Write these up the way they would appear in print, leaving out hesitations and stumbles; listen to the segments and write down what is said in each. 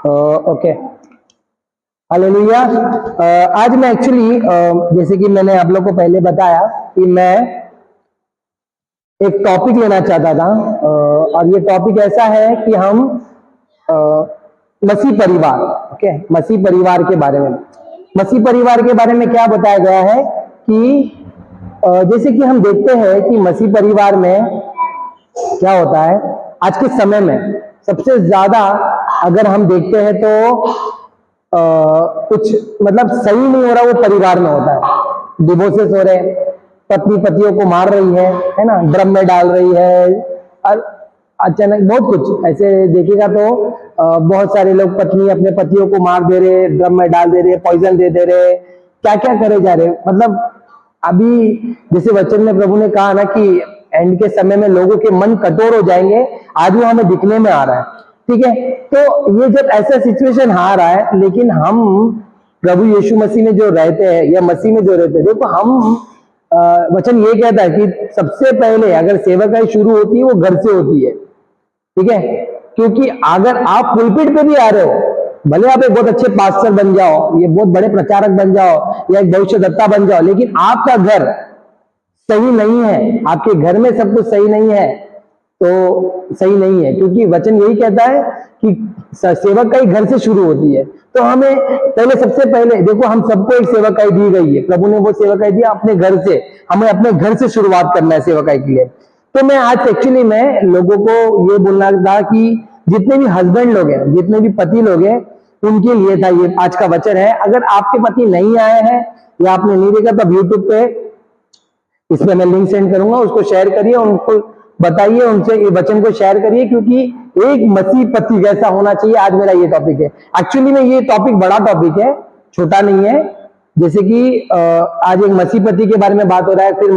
Okay, hallelujah. आज मैं actually जैसे कि मैंने आप लोग को पहले बताया कि मैं एक टॉपिक लेना चाहता था, और ये टॉपिक ऐसा है कि हम मसीह परिवार, ओके, मसीह परिवार के बारे में। मसीह परिवार के बारे में क्या बताया गया है कि जैसे कि हम देखते हैं कि मसीह परिवार में क्या होता है आज के समय में सबसे ज्यादा अगर हम देखते हैं तो कुछ मतलब सही नहीं हो रहा, वो परिवार में होता है। डिवोर्सेस हो रहे हैं, पत्नी पतियों को मार रही है ना, ड्रम में डाल रही है, और अचानक बहुत कुछ ऐसे देखेगा तो बहुत सारे लोग पत्नी अपने पतियों को मार दे रहे, ड्रम में डाल दे रहे, पॉइजन दे रहे, क्या क्या करे जा रहे। मतलब अभी जैसे वचन में प्रभु ने कहा ना कि एंड के समय में लोगों के मन कठोर हो जाएंगे, आज वो हमें दिखने में आ रहा है। ठीक है, तो ये जब ऐसा सिचुएशन आ रहा है, लेकिन हम प्रभु यीशु मसीह में जो रहते हैं या मसीह में जो रहते हैं, देखो हम वचन ये कहता है कि सबसे पहले अगर सेवकाई शुरू होती है वो घर से होती है। ठीक है, क्योंकि अगर आप पुलपिट पे भी आ रहे हो, भले आप एक बहुत अच्छे पास्टर बन जाओ, ये बहुत बड़े प्रचारक बन जाओ या एक भविष्यद्वक्ता बन जाओ, लेकिन आपका घर सही नहीं है, आपके घर में सब कुछ सही नहीं है, तो सही नहीं है। क्योंकि वचन यही कहता है कि सेवकाई घर से शुरू होती है। तो हमें पहले सबसे पहले देखो, हम सबको एक सेवकाई दी गई है, प्रभु ने वो सेवकाई दिया अपने घर से, हमें अपने घर से शुरुआत करना है सेवकाई के लिए। तो मैं आज एक्चुअली में लोगों को ये बोलना था कि जितने भी हस्बैंड लोग हैं, जितने भी पति लोग हैं, उनके लिए था ये आज का वचन है। अगर आपके पति नहीं आए हैं या आपने नहीं देखा तो यूट्यूब पे इसमें मैं लिंक सेंड करूंगा, उसको शेयर करिए, उनको बताइए, उनसे ये वचन को शेयर करिए, क्योंकि एक मसीह पति कैसा होना चाहिए, आज मेरा ये टॉपिक है। एक्चुअली में ये टॉपिक बड़ा टॉपिक है, छोटा नहीं है। जैसे कि आज एक मसीह पति के बारे में बात हो रहा है, फिर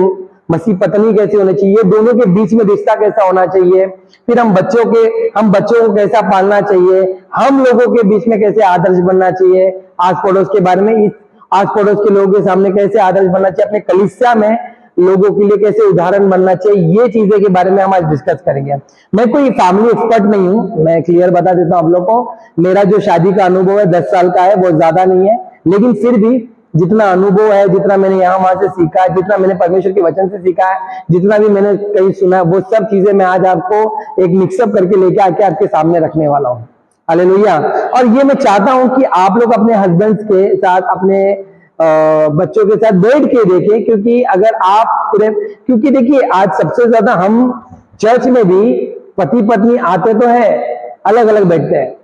मसीह पत्नी कैसे होनी चाहिए, दोनों के बीच में रिश्ता कैसा होना चाहिए, फिर हम बच्चों को कैसा पालना चाहिए, हम लोगों के बीच में कैसे आदर्श बनना चाहिए, आस पड़ोस के बारे में, आस पड़ोस के लोगों के सामने कैसे आदर्श बनना चाहिए, अपने कलीसिया में लोगों के लिए कैसे उदाहरण बनना चाहिए, ये चीजें के बारे में हम आज डिस्कस करेंगे। मैं कोई फैमिली एक्सपर्ट नहीं हूं, मैं क्लियर बता देता हूं आप लोग को। मेरा जो शादी का अनुभव है 10 साल का है, बहुत ज्यादा नहीं है, लेकिन फिर भी जितना अनुभव है, जितना मैंने यहाँ वहां से सीखा है, जितना मैंने परमेश्वर के वचन से सीखा है, जितना भी मैंने कहीं सुना है, वो सब चीजें मैं आज आपको एक मिक्सअप करके लेके आके आपके सामने रखने वाला हूँ। हालेलुया। और ये मैं चाहता हूं कि आप लोग अपने हस्बैंड के साथ, अपने बच्चों के साथ बैठ के देखें, क्योंकि अगर आप क्योंकि देखिए आज सबसे ज्यादा हम चर्च में भी पति पत्नी आते तो है, अलग अलग बैठते हैं,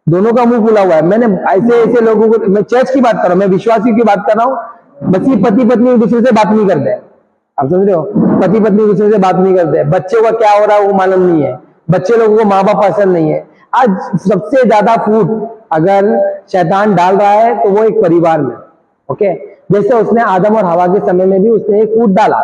दोनों का मुंह खुला हुआ है। मैंने ऐसे लोगों को, मैं चर्च की बात कर रहा हूं, मैं विश्वासी की बात कर रहा हूं, मसीह पति पत्नी एक दूसरे से बात नहीं करते। आप समझ रहे हो, पति पत्नी एक दूसरे से बात नहीं करते, बच्चों का क्या हो रहा है वो मालूम नहीं है, बच्चे लोगों को माँ बाप पसंद नहीं है। आज सबसे ज्यादा फूट अगर शैतान डाल रहा है तो वो एक परिवार में, ओके, जैसे उसने आदम और हवा के समय में भी उसने एक फूट डाला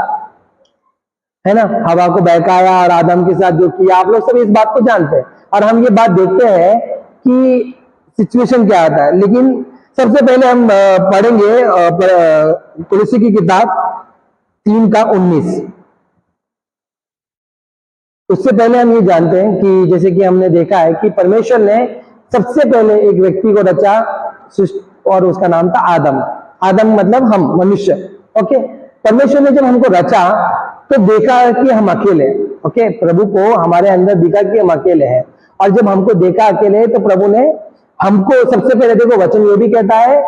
है ना, हवा को बहकाया और आदम के साथ जो किया, आप लोग सब इस बात को जानते हैं, और हम ये बात देखते हैं कि सिचुएशन क्या आता है। लेकिन सबसे पहले हम पढ़ेंगे कुलुसी की किताब 3:19। उससे पहले हम ये जानते हैं कि जैसे कि हमने देखा है कि परमेश्वर ने सबसे पहले एक व्यक्ति को रचा, और उसका नाम था आदम। आदम मतलब हम मनुष्य, ओके। परमेश्वर ने जब हमको रचा तो देखा कि हम अकेले, ओके, प्रभु को हमारे अंदर दिखा कि हम अकेले हैं, और जब हमको देखा अकेले तो प्रभु ने हमको सबसे पहले, देखो वचन ये भी कहता है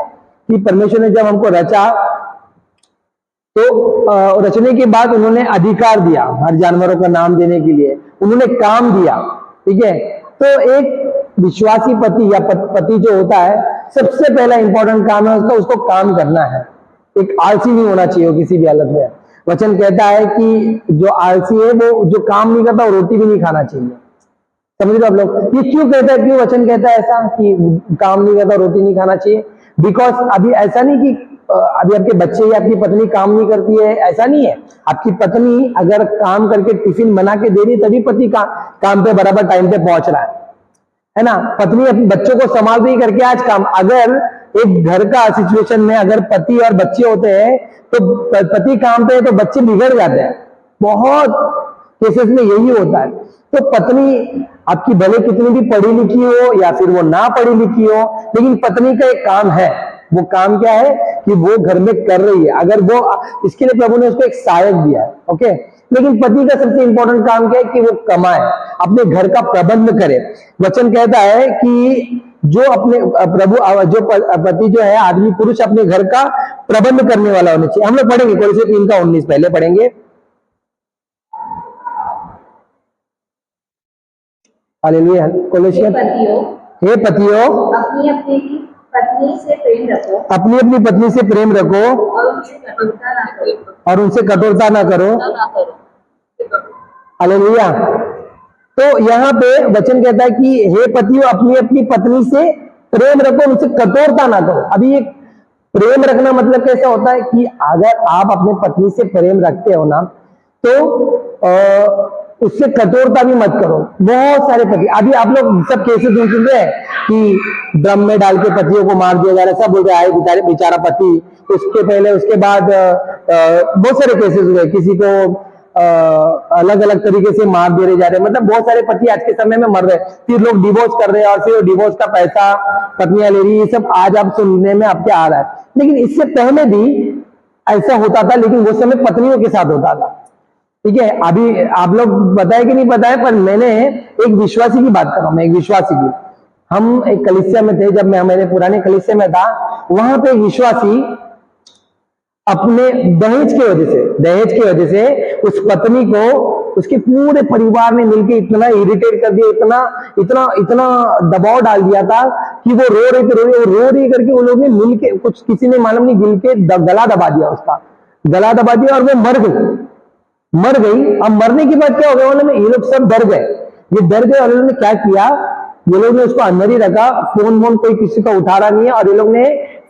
कि परमेश्वर ने जब हमको रचा तो रचने के बाद उन्होंने अधिकार दिया हर जानवरों का नाम देने के लिए, उन्होंने काम दिया। ठीक है, तो एक विश्वासी पति या पति जो होता है, सबसे पहला इंपॉर्टेंट काम है उसका, उसको काम करना है। एक आलसी नहीं होना चाहिए किसी भी हालत में। वचन कहता है कि जो आलसी है वो जो काम नहीं करता वो रोटी भी नहीं खाना चाहिए। समझ रहे आप लोग, ये क्यों कहता है, क्यों वचन कहता है ऐसा कि काम नहीं करता रोटी नहीं खाना चाहिए? बिकॉज अभी ऐसा नहीं कि अभी आपके बच्चे या आपकी पत्नी काम नहीं करती है, ऐसा नहीं है। आपकी पत्नी अगर काम करके टिफिन बना के दे रही तभी पति काम पे बराबर टाइम पे पहुंच रहा है ना। पत्नी अपने बच्चों को संभाल रही करके आज काम। अगर एक घर का सिचुएशन में अगर पति और बच्चे होते हैं तो पति काम पे है तो बच्चे बिगड़ जाते हैं, बहुत केसेस में यही होता है। तो पत्नी आपकी भले कितनी भी पढ़ी लिखी हो या फिर वो ना पढ़ी लिखी हो, लेकिन पत्नी का एक काम है। वो काम क्या है कि वो घर में कर रही है, अगर वो, इसके लिए प्रभु ने उसको एक सहायक दिया है, ओके। लेकिन पति का सबसे इंपॉर्टेंट काम क्या है कि वो कमाए, अपने घर का प्रबंध करे। वचन कहता है कि जो अपने प्रभु, जो पति जो है, आदमी पुरुष अपने घर का प्रबंध करने वाला होना चाहिए। हम लोग पढ़ेंगे कोलोसे 3:19, पहले पढ़ेंगे। हालेलुया। कोलोसियन, हे पतियों अपनी अपनी पत्नी से प्रेम रखो, अपनी अपनी पत्नी से प्रेम रखो और उनसे कठोरता ना करो, और उनसे कठोरता ना करो। हालेलुया। तो यहाँ पे वचन कहता है कि हे पतियों अपनी अपनी पत्नी से प्रेम रखो, उनसे कठोरता ना करो। अभी एक प्रेम रखना मतलब कैसा होता है कि अगर आप अपने पत्नी से प्रेम रखते हो ना, तो उससे कठोरता भी मत करो। बहुत सारे पति, अभी आप लोग सब केसेस सुन रहे हैं कि ड्रम में डाल के पतियों को मार दिया जा रहा है, सब बोल रहे हैं बेचारे बेचारा पति, उसके पहले उसके बाद बहुत सारे केसेस हुए, किसी को अलग अलग तरीके से मार दे रहे जा रहे हैं। मतलब बहुत सारे पति आज के समय में मर रहे हैं, फिर लोग डिवोर्स कर रहे हैं और फिर डिवोर्स का पैसा पत्नियां ले रही है। ये सब आज आप सुनने में आपके आ रहा है, लेकिन इससे पहले भी ऐसा होता था, लेकिन वो समय पत्नियों के साथ होता था। ठीक है, अभी आप लोग बताए कि नहीं बताए, पर मैंने एक विश्वासी की बात कर रहा हूं, मैं एक विश्वासी की। हम एक कलीसिया में थे, जब मैं मेरे पुराने कलीसिया में था, वहां पे एक विश्वासी अपने दहेज की वजह से उस पत्नी को उसके पूरे परिवार ने मिलकर इतना इरिटेट कर दिया, इतना इतना इतना दबाव डाल दिया था कि वो रो रही करके उन लोगों ने मिलके, कुछ किसी ने मालूम नहीं, मिल के गला दबा दिया, उसका गला दबा दिया और वो मर गई। अब मरने के बाद क्या हो गया, उन्होंने, ये लोग सब डर गए, और इन्होंने क्या किया, ये लोग ने उसको अंदर ही रखा, फोन कोई किसी का उठा रहा नहीं है, और ये लोग ने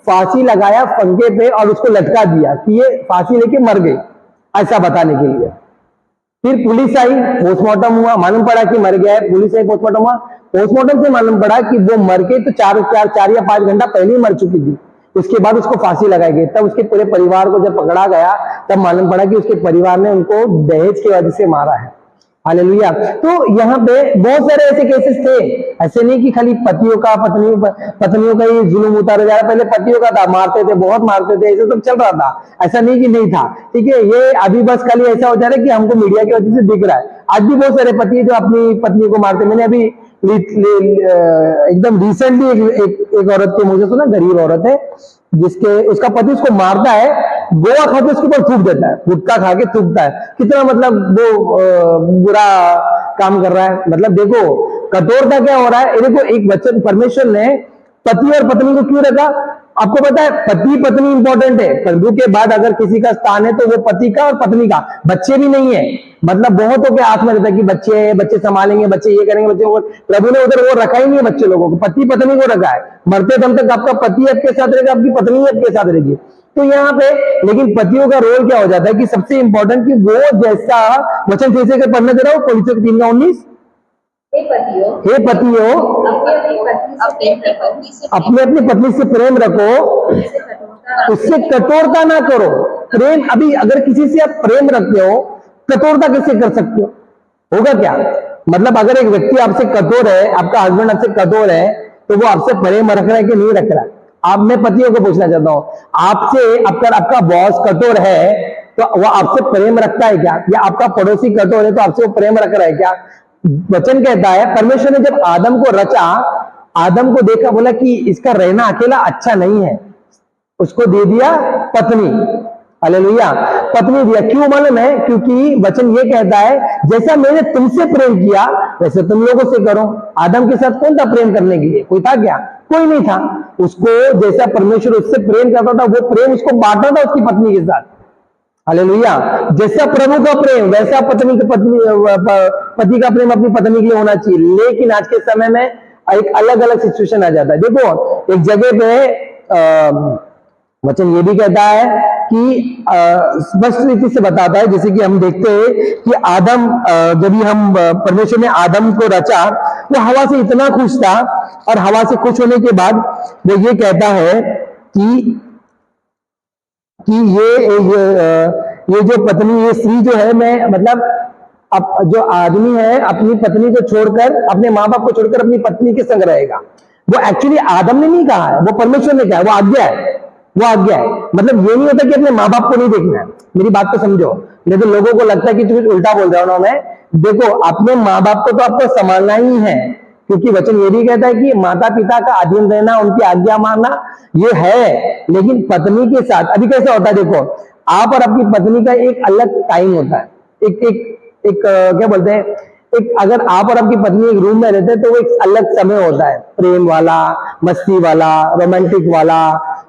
फांसी लगाया पंखे पे और उसको लटका दिया कि ये फांसी लेके मर गई, ऐसा बताने के लिए। फिर पुलिस आई, पोस्टमार्टम हुआ, मालूम पड़ा कि मर गया है। पुलिस आई, पोस्टमार्टम हुआ, पोस्टमार्टम से मालूम पड़ा कि वो मर के तो 4 या 5 घंटा पहले ही मर चुकी थी। उसके बाद उसको फांसी लगाई गई। तब उसके पूरे परिवार को जब पकड़ा गया, तब मालूम पड़ा कि उसके परिवार ने उनको दहेज की वजह से मारा है। हालेलुया। तो यहाँ पे बहुत सारे ऐसे केसेस थे, ऐसे नहीं कि खाली पतियों का पत्नियों का ही जुल्म उतारा जा रहा, पहले पतियों का था, मारते थे, बहुत मारते थे, ऐसे सब चल रहा था, ऐसा नहीं कि नहीं था। ठीक है, ये अभी बस खाली ऐसा हो जा रहा है कि हमको मीडिया की वजह से दिख रहा है। आज भी बहुत सारे पति जो अपनी पत्नी को मारते। मैंने अभी एकदम रिसेंटली एक औरत के मुंह से सुना, गरीब औरत है, उसका पति उसको मारता है, गोवा खा के उसके ऊपर थूक देता है, गुटखा खा के थूकता है। कितना मतलब वो बुरा काम कर रहा है। मतलब देखो कठोरता क्या हो रहा है। देखो एक वचन परमेश्वर ने पति और पत्नी को क्यों रखा, आपको पता है, पति पत्नी इंपॉर्टेंट है, प्रभु के बाद अगर किसी का स्थान है तो वो पति का और पत्नी का। बच्चे भी नहीं है, मतलब बहुतों के हाथ में रहता है कि बच्चे संभालेंगे, बच्चे ये करेंगे, बच्चे वो। प्रभु ने उधर वो रखा ही नहीं है, बच्चे लोगों को पति पत्नी को रखा है। मरते दम तक आपका पति आपके साथ रहेगा, आपकी पत्नी आपके साथ रहेगी। तो यहाँ पे लेकिन पतियों का रोल क्या हो जाता है कि सबसे इंपॉर्टेंट कि वो जैसा वचन फिर से पढ़ने दे रहा हूँ, कोलोसियों 3:19, हे पतियों अपनी अपनी पत्नी से प्रेम रखो, उससे कठोरता ना करो। प्रेम, अभी अगर किसी से आप प्रेम रखते हो, कठोरता कैसे कर सकते हो, होगा क्या? मतलब अगर एक व्यक्ति आपसे कठोर है, आपका हस्बैंड आपसे कठोर है, तो वो आपसे प्रेम रख रहा है कि नहीं रख रहा है? आप, मैं पतियों को पूछना चाहता हूं, आपसे आपका बॉस कठोर है तो वो आपसे प्रेम रखता है क्या? या आपका पड़ोसी कठोर है तो आपसे वो प्रेम रख रहा है क्या? वचन कहता है, परमेश्वर ने जब आदम को रचा, आदम को देखा, बोला कि इसका रहना अकेला अच्छा नहीं है, उसको दे दिया पत्नी। हालेलुया, पत्नी दिया। क्यों मालूम है? क्योंकि वचन ये कहता है, जैसा मैंने तुमसे प्रेम किया वैसे तुम लोगों से करो। आदम के साथ कौन था प्रेम करने के लिए? कोई था क्या? कोई नहीं था। उसको जैसा परमेश्वर उससे प्रेम करता था, वो प्रेम उसको बांटा था उसकी पत्नी के साथ। हालेलुया। जैसा प्रभु का प्रेम वैसा पति का प्रेम अपनी पत्नी के लिए होना चाहिए। लेकिन आज के समय में एक अलग अलग सिचुएशन आ जाता है। देखो एक जगह पे वचन ये भी कहता है कि स्पष्ट रीति से बताता है, जैसे कि हम देखते हैं कि आदम, जब भी हम परमेश्वर ने आदम को रचा, वो हवा से इतना खुश था, और हवा से खुश होने के बाद वो ये कहता है कि ये जो पत्नी, ये स्त्री जो है, मैं मतलब अब जो आदमी है अपनी पत्नी को छोड़कर, अपने माँ बाप को छोड़कर अपनी पत्नी के संग रहेगा, वो एक्चुअली आदम ने नहीं कहा है, वो परमेश्वर ने कहा है, वो आज्ञा है, वो आज्ञा है। मतलब ये नहीं होता कि अपने माँ बाप को नहीं देखना है, मेरी बात को समझो, नहीं तो लोगों को लगता है कि तुम कुछ उल्टा बोल रहा हूं ना मैं। देखो, अपने माँ बाप को तो आपको संभालना ही है, क्योंकि वचन ये भी कहता है कि माता पिता का अधीन रहना, उनकी आज्ञा मानना ये है। लेकिन पत्नी के साथ अभी कैसे होता है, देखो, आप और अपनी पत्नी का एक अलग टाइम होता है, एक क्या बोलते हैं, एक, अगर आप और आपकी पत्नी एक रूम में रहते हैं तो वो एक अलग समय होता है, प्रेम वाला, मस्ती वाला, रोमांटिक वाला,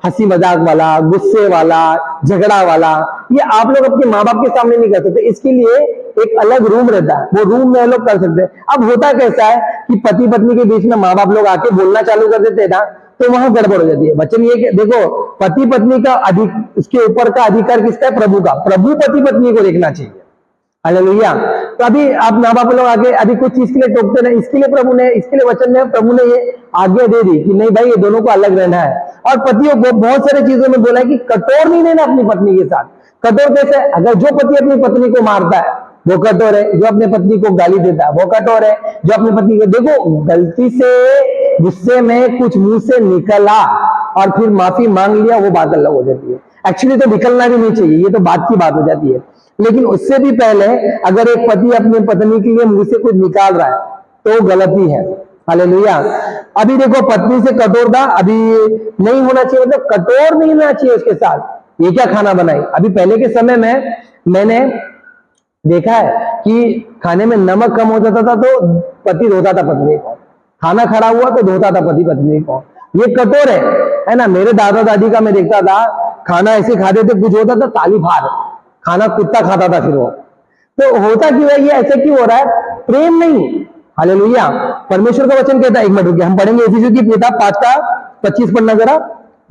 हंसी मजाक वाला, गुस्से वाला, झगड़ा वाला। ये आप लोग अपने माँ बाप के सामने नहीं कर सकते, इसके लिए एक अलग रूम रहता है, वो रूम में लोग कर सकते हैं। अब होता कैसा है कि पति पत्नी के बीच में माँ बाप लोग आके बोलना चालू कर देते हैं ना, तो वहां गड़बड़ हो जाती है। वचन ये देखो, पति पत्नी का उसके ऊपर का अधिकार किसका है? प्रभु का। प्रभु पति पत्नी को देखना चाहिए। हालेलुया। तो अभी आप माँ बाप लोग आगे अभी कुछ चीज के लिए टोकते ना, इसके लिए प्रभु ने, इसके लिए वचन में प्रभु ने ये आज्ञा दे दी कि नहीं भाई, ये दोनों को अलग रहना है। और पतियों को बहुत सारे चीजों में बोला है कि कठोर नहीं रहना अपनी पत्नी के साथ। कठोर कैसे? अगर जो पति अपनी पत्नी को मारता है वो कठोर है, जो अपने पत्नी को गाली देता है वो कठोर है, जो अपनी पत्नी को, देखो, गलती से गुस्से में कुछ मुंह से निकला और फिर माफी मांग लिया, वो बात अलग हो जाती है। एक्चुअली तो निकलना भी नहीं चाहिए, ये तो बात की बात हो जाती है। लेकिन उससे भी पहले अगर एक पति अपनी पत्नी के लिए मुंह से कुछ निकाल रहा है तो गलती है। हालेलुया। अभी देखो, पत्नी से कठोरता अभी नहीं होना चाहिए, मतलब कठोर नहीं होना चाहिए उसके साथ। ये क्या खाना बनाई? अभी पहले के समय में मैंने देखा है कि खाने में नमक कम हो जाता था तो पति धोता था पत्नी को, खाना खड़ा हुआ तो धोता था पति पत्नी को। ये कठोर है ना। मेरे दादा दादी का मैं देखता था, खाना ऐसे खाते थे, कुछ होता था ताली फाड़, खाना कुत्ता खाता था फिर वो। तो होता क्यों है ये, ऐसे क्यों हो रहा है? प्रेम नहीं। हालेलुया। परमेश्वर का वचन कहता है, एक मिनट रुकिए, हम पढ़ेंगे इफिसियों की किताब 5:25 पढ़ना जरा,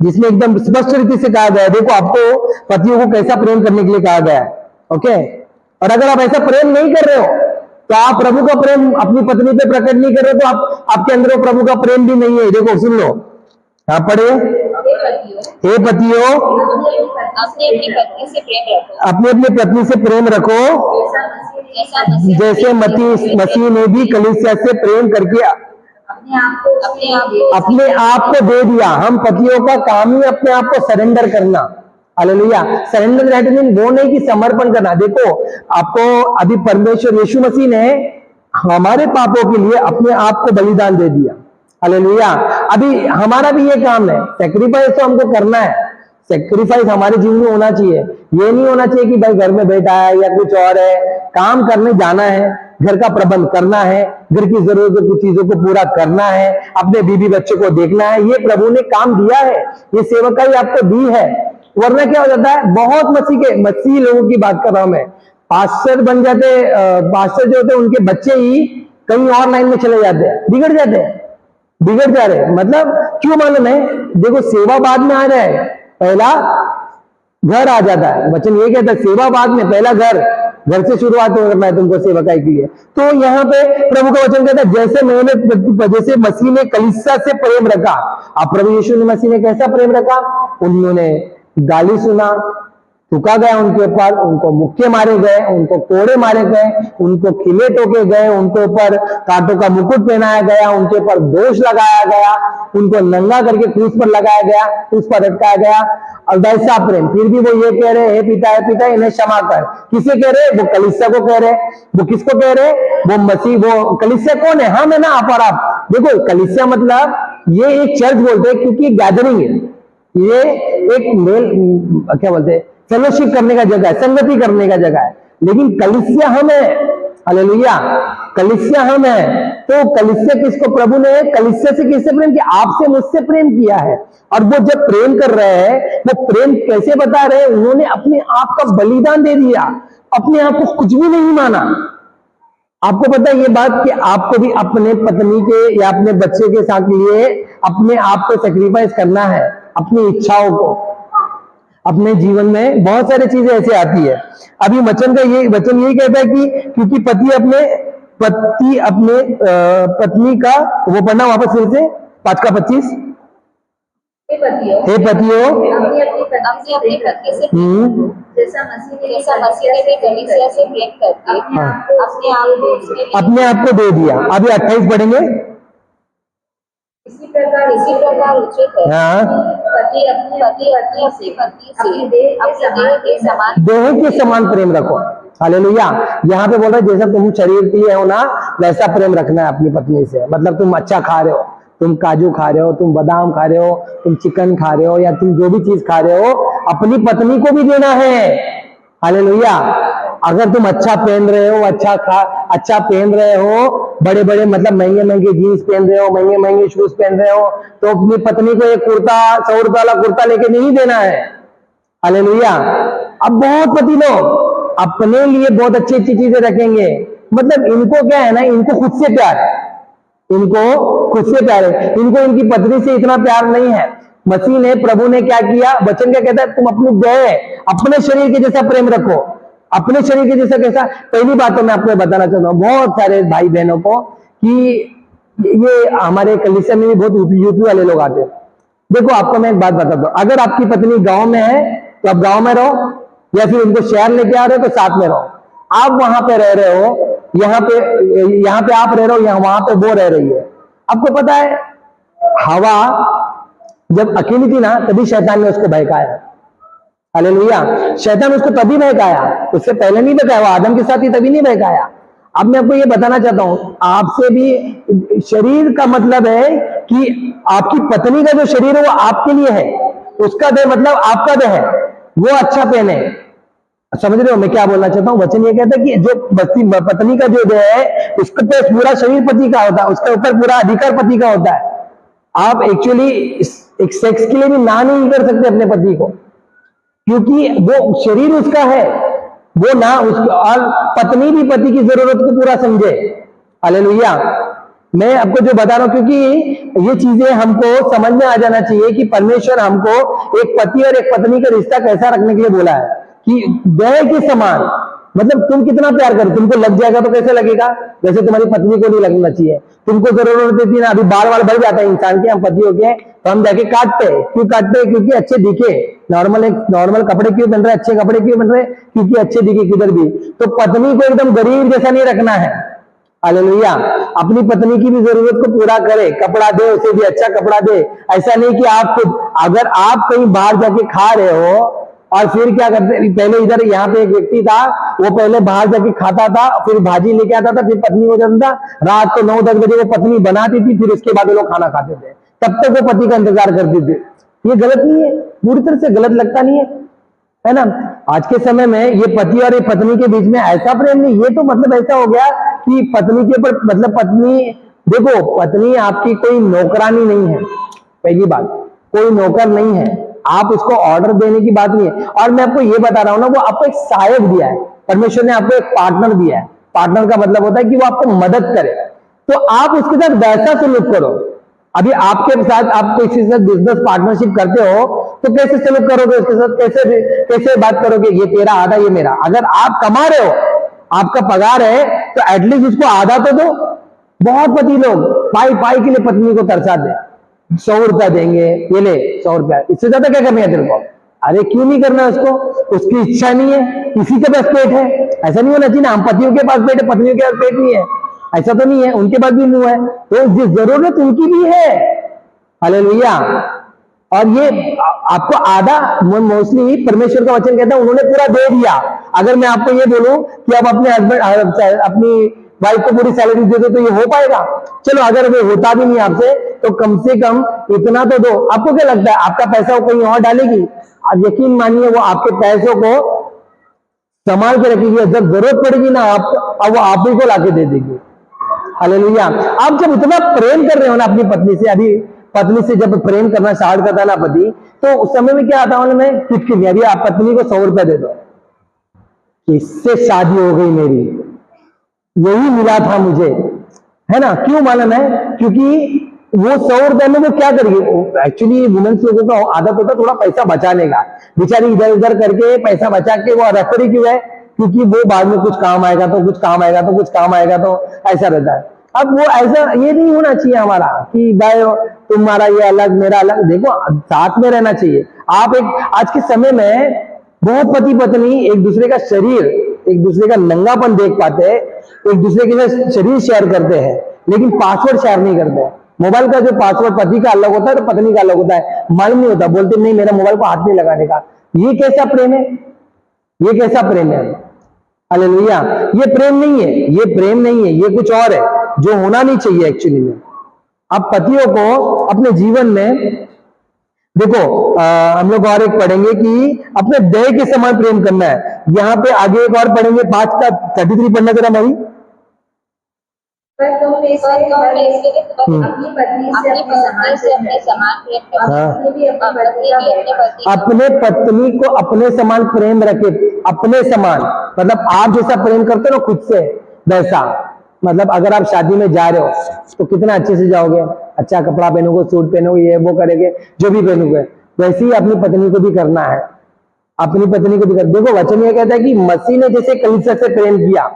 जिसमें एकदम स्पष्ट रीति से कहा गया है, देखो आपको पतियों को कैसा प्रेम करने के लिए कहा गया है। ओके। और अगर आप ऐसा प्रेम नहीं कर रहे हो तो आप प्रभु का प्रेम अपनी पत्नी पे प्रकट नहीं कर रहे, तो आपके अंदर वो प्रभु का प्रेम भी नहीं है। देखो, सुन लो, आप पढ़िए। हे पतियों, अपनी अपनी पत्नी से प्रेम रखो, जैसे मसीह ने भी कलीसिया से प्रेम करके अपने आप को दे दिया। हम पतियों का काम ही अपने आप को सरेंडर करना। हालेलुया। सरेंडर दैट मीन वो नहीं कि समर्पण करना। देखो, आपको अभी परमेश्वर यीशु मसीह ने हमारे पापों के लिए अपने आप को बलिदान दे दिया। हालेलुया। अभी हमारा भी ये काम है, सेक्रीफाइस तो हमको करना है। सेक्रीफाइस हमारे जीवन में होना चाहिए। ये नहीं होना चाहिए कि भाई घर में बैठा है या कुछ और है, काम करने जाना है, घर का प्रबंध करना है, घर की जरूरतों की चीजों को पूरा करना है, अपने बीबी बच्चों को देखना है। ये प्रभु ने काम दिया है, ये सेवकाई आपको दी है। वरना क्या हो जाता है, बहुत मसीह लोगों की बात कर रहा हूं मैं, पास्टर बन जाते, पास्टर जो होते हैं उनके बच्चे ही कहीं और लाइन में चले जाते हैं, बिगड़ जा रहे। मतलब क्यों मालूम है? देखो, सेवा बाद में आ रहा है, पहला घर आ जाता है। वचन ये कहता है सेवा बाद में, पहला घर से शुरुआत करना है तुमको सेवकाई के लिए। तो यहाँ पे प्रभु का वचन कहता है जैसे मसीह ने कलीसिया से प्रेम रखा। अब प्रभु यीशु ने मसीह ने कैसा प्रेम रखा? उन्होंने गाली सुना, थूका गया उनके ऊपर, उनको मुक्के मारे गए, उनको कोड़े मारे गए, उनको खिले टोके गए, उनके ऊपर कांटों का मुकुट पहनाया गया, उनके ऊपर दोष लगाया गया, उनको नंगा करके क्रूस पर लगाया गया, क्रूस पर लटकाया गया। और वैसा प्रेम, फिर भी वो ये कह रहे, हे पिता इन्हें क्षमा कर। किसे कह रहे? वो कलीसिया को कह रहे। वो किसको कह रहे? वो मसीह। वो कलीसिया कौन है? हम है ना, आप और आप। देखो, कलीसिया मतलब ये एक चर्च बोलते हैं, क्योंकि गैदरिंग है, ये एक मेल, क्या बोलते हैं, फेलोशिप करने का जगह है, संगति करने का जगह है। लेकिन कलीसिया हम है। हालेलुया। कलीसिया हम है। तो कलीसिया किसको प्रभु ने, कलीसिया से किससे प्रेम किया? आपसे, मुझसे प्रेम किया है। और वो जब प्रेम कर रहे हैं, वो प्रेम कैसे बता रहे हैं? उन्होंने अपने आप का बलिदान दे दिया, अपने आप को कुछ भी नहीं माना। आपको पता है ये बात कि आपको भी अपने पत्नी के या अपने बच्चे के साथ लिए अपने आप को सेक्रीफाइस करना है, अपनी इच्छाओं को। अपने जीवन में बहुत सारी चीजें ऐसे आती है। अभी वचन यही कहता है कि क्योंकि पति अपने पत्नी का, वो पढ़ना वापस फिर से 5:25। हे पतियों हे पतियों, अपनी अपनी पत्नी से जैसा मसीह ने भी कलीसिया से प्रेम करके अपने आप को दे दिया। अभी 28 पढ़ेंगे। इसी प्रकार उचित है हाँ, पति अपनी पत्नी से अपनी देह के समान प्रेम रखो। हालेलुया। यहाँ पे बोल रहे जैसा तुम शरीर की हो ना, वैसा प्रेम रखना है अपनी पत्नी से। मतलब तुम अच्छा खा रहे हो, तुम काजू खा रहे हो, तुम बादाम खा रहे हो, तुम चिकन खा रहे हो, या तुम जो भी चीज खा रहे हो, अपनी पत्नी को भी देना है। हालेलुया। अगर तुम अच्छा पहन रहे हो, अच्छा पहन रहे हो, बड़े बड़े मतलब महंगे महंगे जीन्स पहन रहे हो, महंगे महंगे शूज पहन रहे हो, तो अपनी पत्नी को एक कुर्ता, 100 रुपए वाला कुर्ता लेके नहीं देना है। हालेलुया। अब बहुत पति लोग अपने लिए बहुत अच्छी अच्छी चीजें रखेंगे। मतलब इनको क्या है ना, इनको खुद से प्यार है, इनको खुद से प्यार है, इनको इनकी पत्नी से इतना प्यार नहीं है। मसीह ने, प्रभु ने क्या किया, वचन क्या कहता है, तुम अपनी देह अपने शरीर के जैसा प्रेम रखो। अपने शरीर के जैसा कैसा? पहली बात तो मैं आपको बताना चाहता हूँ बहुत सारे भाई बहनों को कि ये हमारे कलीसिया में भी बहुत यूपी वाले लोग आते हैं। देखो आपको मैं एक बात बताता हूँ, अगर आपकी पत्नी गांव में है तो आप गांव में रहो, या फिर उनको शहर लेके आ रहे हो तो साथ में रहो। आप वहां पे रह रहे हो, यहाँ पे आप रह रहे हो, यहाँ वहां पे वो रह रही है। आपको पता है हवा जब अकेली थी ना, तभी शैतान ने उसको बहकाया। हालेलुया। शैतान उसको तभी बहकाया, उससे पहले नहीं बहकाया, वो आदम के साथ ही तभी नहीं बहकाया। अब मैं आपको ये बताना चाहता हूं, आपसे भी शरीर का मतलब है कि आपकी पत्नी का जो शरीर है वो आपके लिए है, उसका देह मतलब आपका देह है, वो अच्छा पहने। समझ रहे हो मैं क्या बोलना चाहता हूँ? वचन ये कहता है कि जो पत्नी का जो देह है, उसके पे पूरा शरीर पति का होता है, उसके ऊपर पूरा अधिकार पति का होता है। आप एक्चुअली एक सेक्स के लिए भी ना नहीं कर सकते अपने पति को, क्योंकि वो शरीर उसका है, वो ना उसकी, और पत्नी भी पति की जरूरत को पूरा समझे। हालेलुया। मैं आपको जो बता रहा हूं, क्योंकि ये चीजें हमको समझ में आ जाना चाहिए कि परमेश्वर हमको एक पति और एक पत्नी का रिश्ता कैसा रखने के लिए बोला है, कि देह के समान। मतलब तुम कितना प्यार करो, तुमको लग जाएगा तो कैसे लगेगा, वैसे तुम्हारी पत्नी को नहीं लगना चाहिए। तुमको जरूरत होती है ना, अभी बाल वाल बढ़ जाता है इंसान के, हम पति हो के तो हम जाके काटते हैं। क्यों काटते हैं? क्योंकि अच्छे दिखे। नॉर्मल कपड़े क्यों पहन रहे, अच्छे कपड़े क्यों पहन रहे? क्योंकि अच्छे दिखे किधर भी। तो पत्नी को एकदम गरीब जैसा नहीं रखना है। हालेलुया। अपनी पत्नी की भी जरूरत को पूरा करे, कपड़ा दे, उसे भी अच्छा कपड़ा दे। ऐसा नहीं कि आप खुद, अगर आप कहीं बाहर जाके खा रहे हो और फिर क्या करते, पहले इधर यहाँ पे एक व्यक्ति था, वो पहले बाहर जाके खाता था, फिर भाजी लेके आता था, फिर पत्नी हो जाता था, रात को 9-10 बजे वो पत्नी बनाती थी, फिर उसके बाद वो लोग खाना खाते थे, तब तक वो पति का इंतजार करती थी। ये गलत नहीं है, पूरी तरह से गलत लगता नहीं है ना? आज के समय में ये पति और ये पत्नी के बीच में ऐसा प्रेम नहीं, ये तो मतलब ऐसा हो गया कि पत्नी के ऊपर, मतलब पत्नी, देखो पत्नी आपकी कोई नौकरानी नहीं है। पहली बात, कोई नौकर नहीं है, आप उसको ऑर्डर देने की बात नहीं है। और मैं आपको ये बता रहा हूं ना, वो आपको एक सहायक दिया है, परमेश्वर ने आपको एक पार्टनर दिया है। पार्टनर का मतलब होता है कि वो आपको मदद करे, तो आप उसके साथ वैसा सलूक करो। अभी आपके साथ, आप किसी से बिजनेस पार्टनरशिप करते हो तो कैसे सलूक करोगे उसके साथ, कैसे बात करोगे, ये तेरा आधा ये मेरा। अगर आप कमा रहे हो, आपका पगार है, तो एटलीस्ट उसको आधा तो दो। बहुत पति लोग पाई पाई के लिए पत्नी को तरसा दे, 100 रुपया देंगे, ये ले 100 रुपया, इससे ज्यादा क्या करना है तेरे को? अरे क्यों नहीं करना है उसको? उसकी इच्छा नहीं है, किसी के पास पेट है, ऐसा नहीं होना चाहिए ना। हम पतियों के पास पेट है, पत्नियों के पास पेट नहीं है, ऐसा तो नहीं है, उनके पास भी मुंह है, तो जिस जरूरत उनकी भी है। हालेलुया। और ये आपको आधा, मोस्टली परमेश्वर का वचन कहता है उन्होंने पूरा दे दिया। अगर मैं आपको ये बोलूं कि आप अपने हस्बैंड, अपनी वाइफ को पूरी सैलरी दे दो, तो ये हो पाएगा? चलो अगर वो होता भी नहीं आपसे, तो कम से कम इतना तो दो। आपको क्या लगता है आपका पैसा वो कहीं और डालेगी? आप यकीन मानिए, वो आपके पैसों को संभाल के रखेगी, जब जरूरत पड़ेगी ना आपको, अब वो आप ही को लाके दे देगी। हालेलुया। आप जब इतना प्रेम कर रहे हो ना अपनी पत्नी से, अभी पत्नी से जब प्रेम करना स्टार्ट करता है ना पति, तो उस समय में क्या आता है, मैं किटकिट, अभी आप पत्नी को 100 रुपया दे दो, इससे शादी हो गई मेरी, यही मिला था मुझे, है ना? क्यों मालूम है? क्योंकि वो 100 रुपए में वो क्या करेगी? एक्चुअली वुमेन्स लोगों का आदत होता है थोड़ा पैसा बचाने का, बेचारी इधर उधर करके पैसा बचा के वो रखती क्यों है? क्योंकि वो बाद में कुछ काम आएगा तो, कुछ काम आएगा तो, कुछ काम आएगा तो, ऐसा रहता है। अब वो ऐसा ये नहीं होना चाहिए हमारा कि भाई तुम्हारा ये अलग मेरा अलग। देखो साथ में रहना चाहिए। आप एक आज के समय में बहुत पति पत्नी एक दूसरे का शरीर, एक दूसरे का नंगापन देख पाते हैं, एक दूसरे के साथ शरीर शेयर करते हैं, लेकिन पासवर्ड शेयर नहीं करते हैं। मोबाइल का जो पासवर्ड पति का अलग होता है तो पत्नी का अलग होता है, मालूम नहीं होता, बोलते नहीं मेरा मोबाइल को हाथ नहीं लगाने का। ये कैसा प्रेम है? ये कैसा प्रेम है? हालेलुया। ये प्रेम नहीं है, ये प्रेम नहीं है, ये कुछ और है जो होना नहीं चाहिए एक्चुअली में। अब पतियों को अपने जीवन में देखो हम लोग और एक पढ़ेंगे कि अपने देह के समान प्रेम करना है। यहाँ पे आगे एक और पढ़ेंगे 5 का 33 पढ़ना जरा भाई। पर तुम में से अपनी पत्नी से अपने समान प्रेम करो, हाँ। भी अपने पत्नी को अपने समान प्रेम रखे। अपने समान मतलब आप जैसा प्रेम करते हो ना खुद से, वैसा। मतलब अगर आप शादी में जा रहे हो तो कितना अच्छे से जाओगे, अच्छा कपड़ा पहनोगे, सूट पहनोगे, ये वो करेंगे, जो भी पहनोगे, वैसे ही अपनी पत्नी को भी करना है। अपनी पत्नी को भी कर। देखो वचन ये कहता है कि मसीह ने जैसे कलीसिया से प्रेम किया,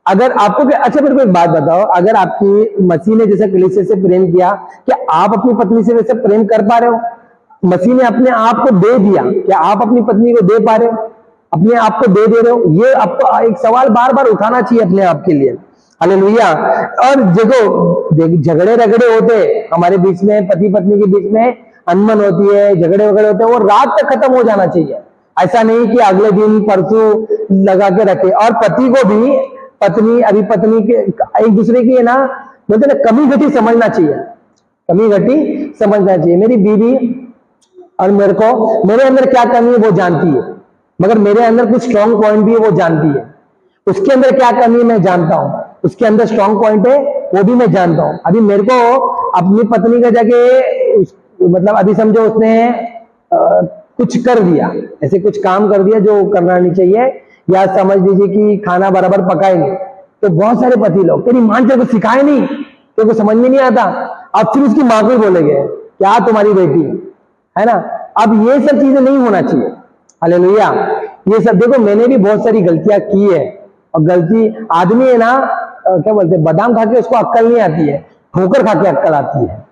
अगर आपको अच्छा मेरे को एक बात बताओ, अगर आपकी मसीह ने जैसे कलीसिया से प्रेम किया, क्या आप अपनी पत्नी से वैसे प्रेम कर पा रहे हो? मसीह ने अपने आप को दे दिया, क्या आप अपनी पत्नी को दे पा रहे हो? अपने आप को दे रहे हो? ये आपको एक सवाल बार बार उठाना चाहिए अपने आप के लिए। हालेलुया। और देखो झगड़े रगड़े होते हमारे बीच में, पति पत्नी के बीच में अनबन होती है, झगड़े वगड़े होते हैं, वो रात तक खत्म हो जाना चाहिए। ऐसा नहीं कि अगले दिन परसों लगा के रखे। और पति को भी पत्नी के एक दूसरे की है ना, बोलते ना कमी घटी समझना चाहिए, कमी घटी समझना चाहिए। मेरी बीवी और मेरे अंदर क्या कमी है वो जानती है, मगर मेरे अंदर कुछ स्ट्रॉन्ग पॉइंट भी है वो जानती है। उसके अंदर क्या कमी है मैं जानता हूं, उसके अंदर स्ट्रॉन्ग पॉइंट है वो भी मैं जानता हूं। अभी मेरे को अपनी पत्नी का जाके मतलब अभी समझो उसने कुछ कर दिया, ऐसे कुछ काम कर दिया जो करना नहीं चाहिए, या समझ लीजिए कि खाना बराबर पकाए नहीं, तो बहुत सारे पति लोग तेरी मां तेरे को सिखाए नहीं, तेरे को समझ में नहीं आता, अब फिर उसकी मां को ही बोलेंगे क्या तुम्हारी बेटी है ना। अब ये सब चीजें नहीं होना चाहिए। हालेलुया। ये सब देखो मैंने भी बहुत सारी गलतियां की है, और गलती आदमी है ना क्या बोलते हैं, बादाम खा के उसको अक्कल नहीं आती है, ठोकर खा के अक्कल आती है।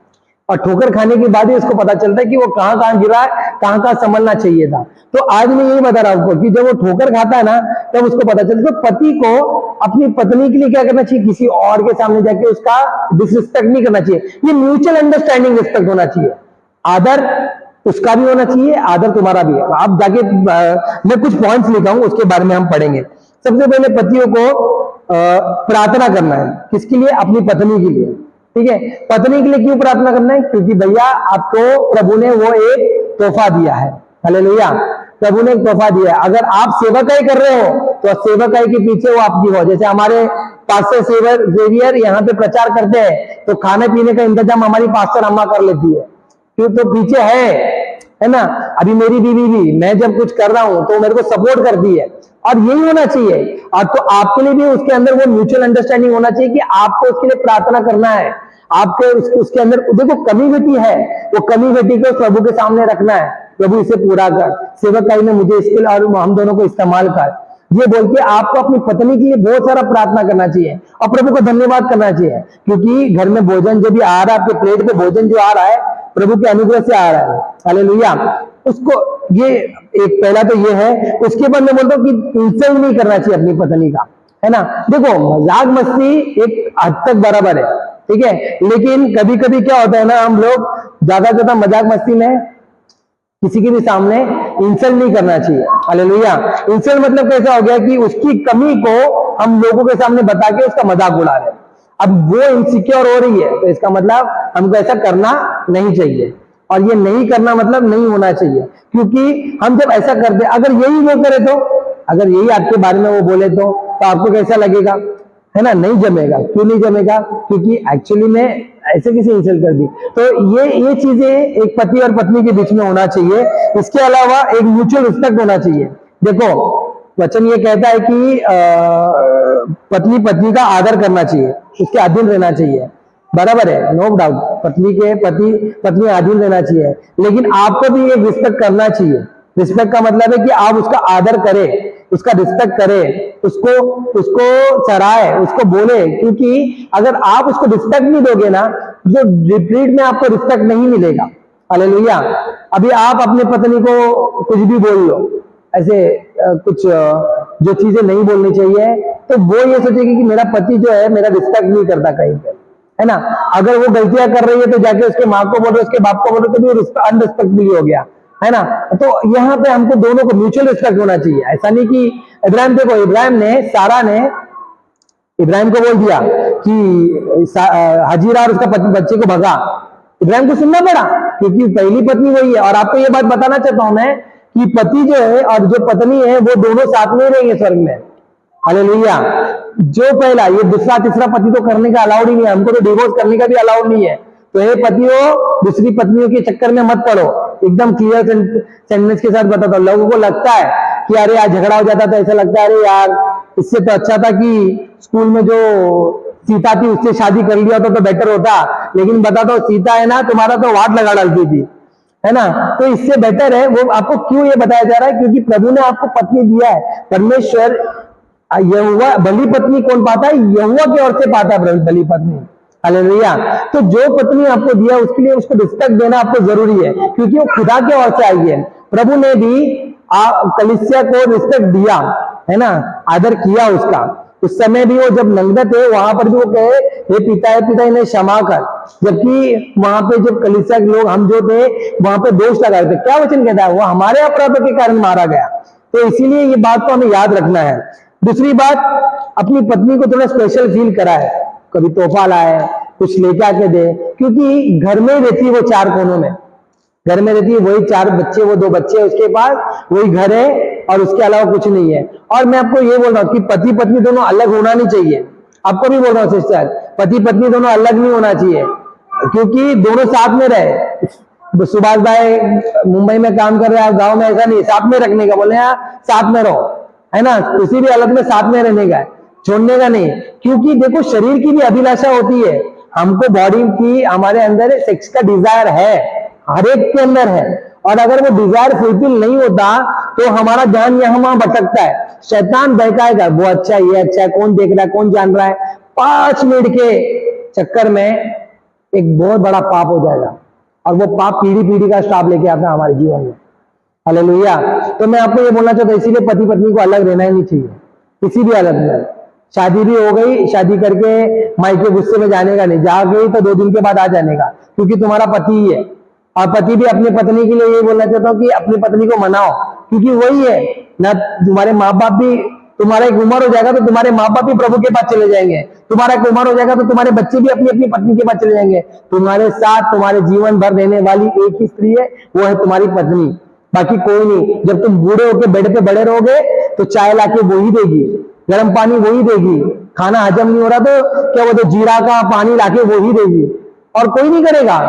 और ठोकर खाने के बाद ही उसको पता चलता है कि वो कहां कहां गिरा है, कहां कहां संभलना चाहिए था। तो आज मैं यही बता रहा हूं आपको कि जब वो ठोकर खाता है ना तब उसको पता चलता है। तो पति को अपनी पत्नी के लिए क्या करना चाहिए, किसी और के सामने जाके उसका डिसरिस्पेक्ट नहीं करना चाहिए। ये म्यूचुअल अंडरस्टैंडिंग रिस्पेक्ट होना चाहिए। आदर उसका भी होना चाहिए, आदर तुम्हारा भी है। आप जाके मैं कुछ पॉइंट्स लिखा हूं उसके बारे में हम पढ़ेंगे। सबसे पहले पतियों को प्रार्थना करना है, किसके लिए? अपनी पत्नी के लिए। ठीक है, पत्नी के लिए क्यों प्रार्थना करना है? क्योंकि भैया आपको प्रभु ने वो एक तोहफा दिया है। हालेलुया। प्रभु ने एक तोहफा दिया है। अगर आप सेवकाई कर रहे हो तो सेवकाई के पीछे वो आपकी हो। जैसे हमारे पास्टर सेवियर यहाँ पे प्रचार करते हैं तो खाने पीने का इंतजाम हमारी पास्टर अम्मा कर लेती है, क्यों? तो पीछे है ना। अभी मेरी बीवी भी, मैं जब कुछ कर रहा हूं तो मेरे को सपोर्ट करती है, और यही होना चाहिए। और तो आपके लिए भी उसके अंदर वो म्यूचुअल अंडरस्टैंडिंग होना चाहिए कि आपको उसके लिए प्रार्थना करना है। आपको उसके अंदर देखो कमी घटी है, वो कमी घटी को प्रभु के सामने रखना है, प्रभु इसे पूरा कर, सेवकाई में मुझे इसके और हम दोनों को इस्तेमाल कर, ये बोल के आपको अपनी पत्नी के लिए बहुत सारा प्रार्थना करना चाहिए और प्रभु को धन्यवाद करना चाहिए। क्योंकि घर में भोजन जो भी आ रहा है, आपके प्लेट पे भोजन जो आ रहा है प्रभु के अनुग्रह से आ रहा है। हालेलुया। उसको ये एक पहला तो ये है। उसके बाद मैं बोलता हूँ कि इंसल्ट नहीं करना चाहिए अपनी पत्नी का, है ना। देखो मजाक मस्ती एक हद तक बराबर है, ठीक है, लेकिन कभी कभी क्या होता है ना, हम लोग ज्यादा मजाक मस्ती में किसी के भी सामने इंसल्ट नहीं करना चाहिए। हालेलुया। इंसल्ट मतलब कैसा हो गया कि उसकी कमी को हम लोगों के सामने बता के उसका मजाक उड़ा रहे हैं। अब वो इनसिक्योर हो रही है तो इसका मतलब हमको ऐसा करना नहीं चाहिए, और ये नहीं करना मतलब नहीं होना चाहिए। क्योंकि हम जब ऐसा करते, अगर यही वो करे तो, अगर यही आपके बारे में वो बोले तो आपको कैसा लगेगा, है ना। नहीं जमेगा। क्यों नहीं जमेगा? क्योंकि एक्चुअली में ऐसे किसी इंसल्ट कर दी। तो ये चीजें एक पति और पत्नी के बीच में होना चाहिए। इसके अलावा एक म्यूचुअल रिस्पेक्ट होना चाहिए। देखो वचन ये कहता है कि पत्नी का आदर करना चाहिए, उसके अधीन रहना चाहिए, बराबर है, नो डाउट। पत्नी अधीन रहना चाहिए, लेकिन आपको भी एक रिस्पेक्ट करना चाहिए। रिस्पेक्ट का मतलब है कि आप उसका आदर करें, उसका रिस्पेक्ट करे, उसको उसको सराहे, उसको बोले, क्योंकि अगर आप उसको रिस्पेक्ट नहीं दोगे ना, जो रिपीट में आपको रिस्पेक्ट नहीं मिलेगा। हालेलुया। अभी आप अपने पत्नी को कुछ भी बोल लो, ऐसे कुछ जो चीजें नहीं बोलनी चाहिए, तो वो ये सोचेगी कि मेरा पति जो है मेरा रिस्पेक्ट नहीं करता कहीं पे, है ना। अगर वो गलतियां कर रही है तो जाके उसके माँ को बोलो, उसके बाप को बोलो, तो भी अनरिस्पेक्टफुल हो गया, है ना। तो यहाँ पे हमको दोनों को म्यूचुअल रिस्पेक्ट होना चाहिए। ऐसा नहीं कि इब्राहिम, देखो सारा ने इब्राहिम को बोल दिया कि हजीरा और उसका बच्चे को भगा, इब्राहिम को सुनना पड़ा, क्योंकि पहली पत्नी वही है। और आपको ये बात बताना चाहता हूं मैं कि पति जो है और जो पत्नी है वो दोनों साथ में रहेंगे स्वर्ग में। हालेलुया। जो पहला, ये दूसरा तीसरा पति तो करने का अलाउड ही नहीं है, हमको तो डिवोर्स करने का भी अलाउड नहीं है। तो ये पतियों दूसरी पत्नियों के चक्कर में मत पड़ो। एकदम क्लियर सेंटेंस के साथ बताता हूं। लोगों को लगता है कि अरे यार झगड़ा हो जाता तो ऐसा लगता है अरे यार इससे तो अच्छा था कि स्कूल में जो सीता थी उससे शादी कर लिया तो बेटर होता। लेकिन बताता हूं, सीता है ना, तुम्हारा तो वाट लगा डालती थी, है ना। तो इससे बेटर है वो। आपको क्यों ये बताया जा रहा है? क्योंकि प्रभु ने आपको पत्नी दिया है। परमेश्वर यहोवा, बलि पत्नी कौन पाता है? यहोवा की ओर से पाता है बलि पत्नी। हालेलुया। तो जो पत्नी आपको दिया उसके लिए उसको रिस्पेक्ट देना आपको जरूरी है, क्योंकि वो खुदा के ओर से आई है। प्रभु ने भी कलीसिया को रिस्पेक्ट दिया, है ना, आदर किया उसका। उस समय भी वो जब नंगे थे वहां पर भी वो कहे हे पिता इन्हें क्षमा कर, जबकि वहां पे जब कलीसिया के लोग हम जो थे वहां पे दोष लगाए थे। क्या वचन कहता है? वो हमारे अपराधों के कारण मारा गया। तो इसीलिए ये बात को हमें याद रखना है। दूसरी बात, अपनी पत्नी को थोड़ा स्पेशल फील कराए, कभी तोहफा लाए, कुछ लेके आके दे, क्योंकि घर में ही रहती है वो चार कोनों में, घर में रहती है, वही चार बच्चे, वो दो बच्चे उसके पास, वही घर है और उसके अलावा कुछ नहीं है। और मैं आपको ये बोल रहा हूं कि पति पत्नी दोनों अलग होना नहीं चाहिए। आपको भी बोल रहा हूं सिस्टर, पति पत्नी दोनों अलग नहीं होना चाहिए, क्योंकि दोनों साथ में रहे। सुभाष भाई मुंबई में काम कर रहे हैं, गांव में ऐसा नहीं, साथ में रखने का बोले, साथ में रहो, है ना, किसी भी हालत में साथ में रहने का, छोड़ने का नहीं। क्योंकि देखो शरीर की भी अभिलाषा होती है, हमको बॉडी की, हमारे अंदर सेक्स का डिजायर है, हर एक के अंदर है। और अगर वो डिजायर फुलफिल नहीं होता तो हमारा ध्यान यहाँ वहां भटकता है, शैतान बहकाएगा, वो अच्छा ये अच्छा है, कौन देख रहा है, कौन जान रहा है। 5 मिनट के चक्कर में एक बहुत बड़ा पाप हो जाएगा, और वो पाप पीढ़ी पीढ़ी का श्राप लेके आता है हमारे जीवन में। हालेलुया। तो मैं आपको ये बोलना चाहता हूँ, इसीलिए पति पत्नी को अलग रहना ही नहीं चाहिए किसी भी हालत में। शादी भी हो गई, शादी करके मायके गुस्से में जाने का नहीं, जा गई तो 2 दिन के बाद आ जाने का, क्योंकि तुम्हारा पति ही है। और पति भी अपनी पत्नी के लिए ये बोलना चाहता हूँ कि अपनी पत्नी को मनाओ, क्योंकि वही है ना। तुम्हारे माँ बाप भी, तुम्हारा एक उम्र हो जाएगा तो तुम्हारे माँ बाप भी प्रभु के पास चले जाएंगे, तुम्हारा एक उम्र हो जाएगा तो तुम्हारे बच्चे भी अपनी अपनी पत्नी के पास चले जाएंगे। तुम्हारे साथ तुम्हारे जीवन भर रहने वाली एक ही स्त्री है, वो है तुम्हारी पत्नी, बाकी कोई नहीं। जब तुम बूढ़े होकर बेड पे बड़े रहोगे तो चाय लाके वो ही देगी, गर्म पानी वो ही देगी, खाना हजम नहीं हो रहा तो क्या वो तो जीरा का पानी लाके वो ही देगी, और कोई नहीं करेगा।